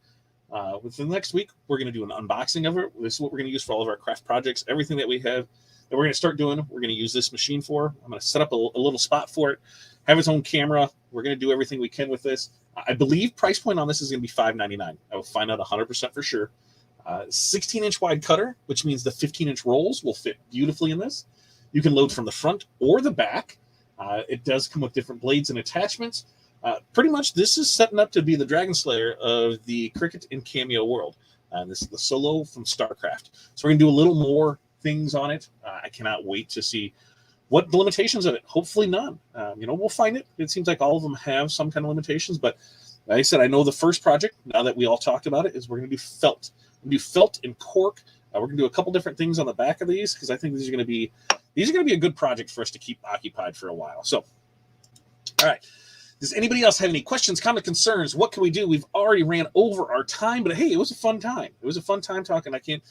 Within the next week, we're going to do an unboxing of it. This is what we're going to use for all of our craft projects. Everything that we have that we're going to start doing, we're going to use this machine for. I'm going to set up a little spot for it, have its own camera. We're going to do everything we can with this. I believe price point on this is going to be $5.99. I will find out 100% for sure. 16-inch wide cutter, which means the 15-inch rolls will fit beautifully in this. You can load from the front or the back. It does come with different blades and attachments. Pretty much this is setting up to be the Dragon Slayer of the Cricket and Cameo world. This is the solo from StarCraft. So we're going to do a little more things on it. I cannot wait to see what the limitations of it. Hopefully none. We'll find it. It seems like all of them have some kind of limitations, but like I said, I know the first project, now that we all talked about it, is we're going to do felt. We're going to do felt and cork. We're going to do a couple different things on the back of these because I think these are going to be a good project for us to keep occupied for a while. So, all right. Does anybody else have any questions, comments, concerns? What can we do? We've already ran over our time, but hey, it was a fun time. It was a fun time talking. I can't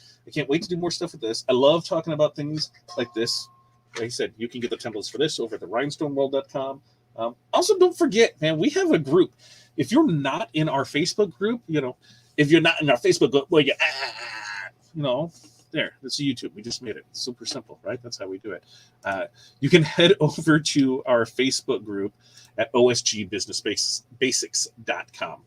wait to do more stuff with this. I love talking about things like this. Like I said, you can get the templates for this over at the rhinestoneworld.com. Also, don't forget, man, we have a group. If you're not in our Facebook group, if you're not in our Facebook group, there, that's YouTube. We just made it. It's super simple, right? That's how we do it. You can head over to our Facebook group at osgbusinessbasics.com.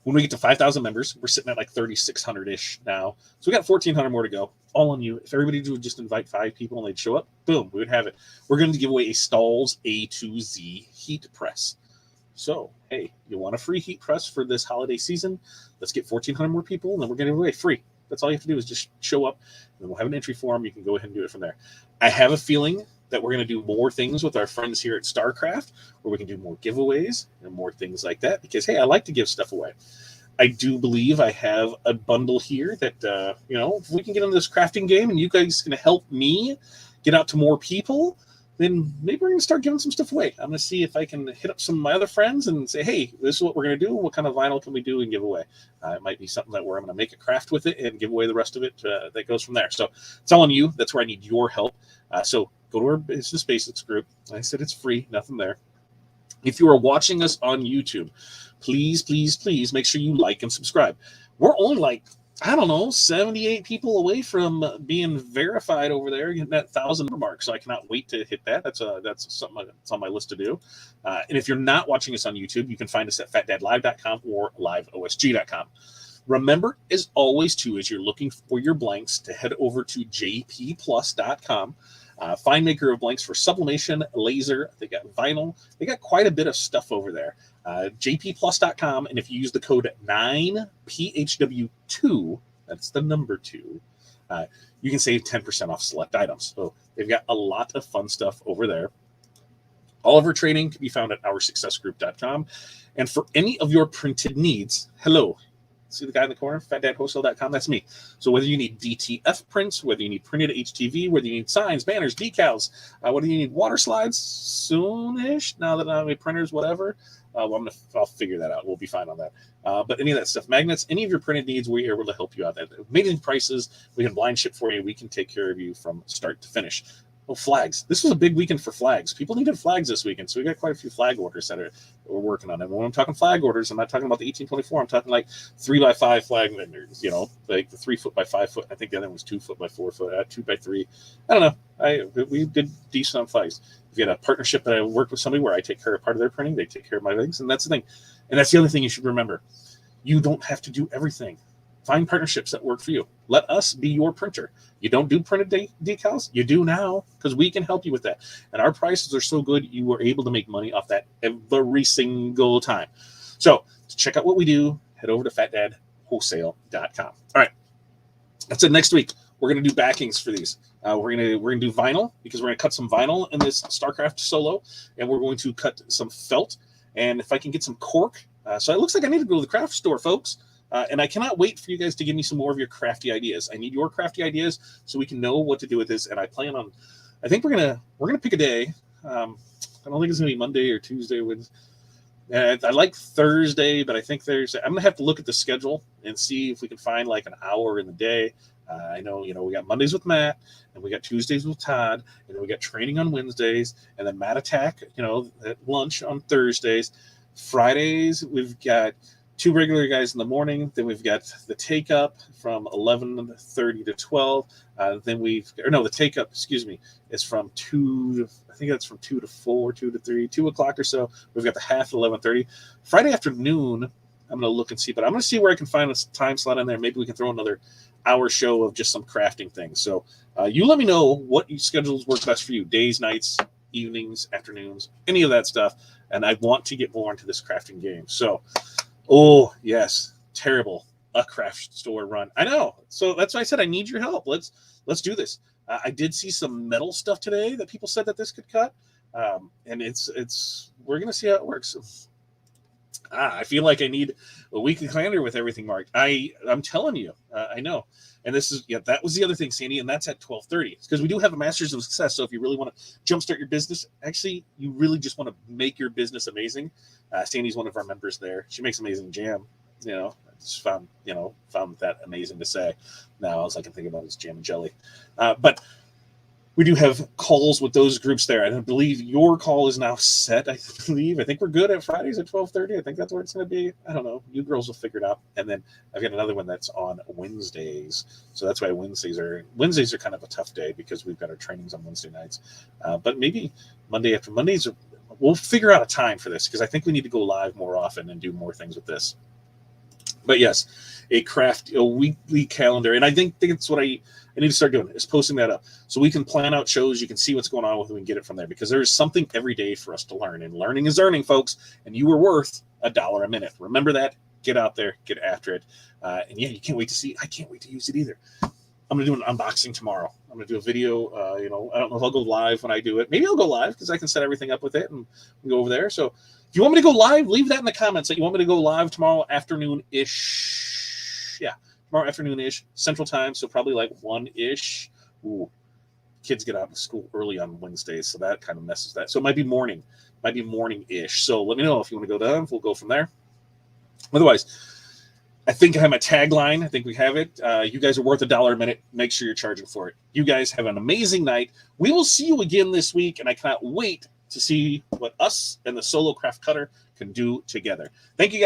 When we get to 5,000 members, we're sitting at like 3,600-ish now. So we got 1,400 more to go. All on you. If everybody would just invite 5 people and they'd show up, boom, we would have it. We're going to give away a Stahl's A2Z heat press. So, hey, you want a free heat press for this holiday season? Let's get 1,400 more people, and then we're going to give away free. That's all you have to do is just show up, and then we'll have an entry form. You can go ahead and do it from there. I have a feeling that we're going to do more things with our friends here at StarCraft, where we can do more giveaways and more things like that, because, hey, I like to give stuff away. I do believe I have a bundle here that, if we can get into this crafting game and you guys can help me get out to more people, then maybe we're going to start giving some stuff away. I'm going to see if I can hit up some of my other friends and say, hey, this is what we're going to do. What kind of vinyl can we do and give away? It might be something that where I'm going to make a craft with it and give away the rest of it that goes from there. So it's all on you. That's where I need your help. So go to our Business Basics group. Like I said, it's free. Nothing there. If you are watching us on YouTube, please make sure you like and subscribe. We're only 78 people away from being verified over there, getting that 1,000 mark. So I cannot wait to hit that. That's something that's on my list to do. And if you're not watching us on YouTube, you can find us at fatdadlive.com or liveosg.com. Remember, as always, too, as you're looking for your blanks, to head over to jpplus.com. Fine maker of blanks for sublimation, laser. They got vinyl. They got quite a bit of stuff over there. jpplus.com, and if you use the code 9PHW2, that's the number 2, you can save 10% off select items. So they've got a lot of fun stuff over there. All of our training can be found at OurSuccessGroup.com. And for any of your printed needs, hello. See the guy in the corner? FatDadWholesale.com. That's me. So whether you need DTF prints, whether you need printed HTV, whether you need signs, banners, decals, whether you need water slides soonish, now that I'm a printers, whatever, I'll figure that out. We'll be fine on that. But any of that stuff, magnets, any of your printed needs, we're able to help you out. Amazing prices. We can blind ship for you. We can take care of you from start to finish. Oh, flags. This was a big weekend for flags. People needed flags this weekend, so we got quite a few flag orders that we're working on. And when I'm talking flag orders, I'm not talking about the 1824. I'm talking like 3x5 flag vendors, like the 3 foot by 5 foot. I think the other one was 2 foot by 4 foot, 2 by 3. I don't know. We did decent on flags. We had a partnership that I worked with somebody where I take care of part of their printing. They take care of my legs, and that's the thing. And that's the other thing you should remember. You don't have to do everything. Find partnerships that work for you. Let us be your printer. You don't do printed decals? You do now, because we can help you with that. And our prices are so good, you are able to make money off that every single time. So to check out what we do, head over to fatdadwholesale.com. All right. That's it. Next week, we're going to do backings for these. We're gonna do vinyl because we're gonna cut some vinyl in this StarCraft solo, and we're going to cut some felt. And if I can get some cork, so it looks like I need to go to the craft store, folks. And I cannot wait for you guys to give me some more of your crafty ideas. I need your crafty ideas so we can know what to do with this. And I plan on, I think we're gonna pick a day. I don't think it's gonna be Monday or Tuesday. I like Thursday, but I think I'm gonna have to look at the schedule and see if we can find like an hour in the day. I know, we got Mondays with Matt, and we got Tuesdays with Todd, and then we got training on Wednesdays, and then Matt Attack, at lunch on Thursdays. Fridays, we've got 2 regular guys in the morning. Then we've got the take up from 11:30 to 12. The take up, is from 2 to, I think that's from 2 to 4, 2 to 3, 2 o'clock or so. We've got the half at 11:30. Friday afternoon, I'm going to look and see, but I'm going to see where I can find a time slot in there. Maybe we can throw another hour show of just some crafting things. So you let me know what schedules work best for you. Days, nights, evenings, afternoons, any of that stuff. And I want to get more into this crafting game. So, oh, yes, terrible. A craft store run. I know. So that's why I said I need your help. Let's do this. I did see some metal stuff today that people said that this could cut. And we're going to see how it works. I feel like I need a weekly calendar with everything marked. I'm telling you, I know. And that was the other thing, Sandy, and that's at 12:30. Because we do have a Masters of Success. So if you really want to jumpstart your business, actually, you really just want to make your business amazing. Sandy's one of our members there. She makes amazing jam. I just found that amazing to say. Now all I can think about is jam and jelly. But we do have calls with those groups there. And I believe your call is now set, I believe. I think we're good at Fridays at 12:30. I think that's where it's going to be. I don't know. You girls will figure it out. And then I've got another one that's on Wednesdays. So that's why Wednesdays are kind of a tough day because we've got our trainings on Wednesday nights. But maybe Monday after Mondays, we'll figure out a time for this because I think we need to go live more often and do more things with this. But yes, a weekly calendar. And I think it's what I need to start doing is posting that up so we can plan out shows. You can see what's going on with it and get it from there because there's something every day for us to learn, and learning is earning, folks. And you are worth $1 a minute. Remember that. Get out there, get after it. And yeah, you can't wait to see. I can't wait to use it either. I'm going to do an unboxing tomorrow. I'm going to do a video. I don't know if I'll go live when I do it. Maybe I'll go live because I can set everything up with it and go over there. So if you want me to go live, leave that in the comments that you want me to go live tomorrow afternoon-ish. Yeah. Tomorrow afternoon-ish, Central Time, so probably like 1-ish. Ooh, kids get out of school early on Wednesdays, so that kind of messes that. So it might be morning-ish. So let me know if you want to go down. We'll go from there. Otherwise, I think I have my tagline. I think we have it. You guys are worth $1 a minute. Make sure you're charging for it. You guys have an amazing night. We will see you again this week, and I cannot wait to see what us and the Solo Craft Cutter can do together. Thank you, guys.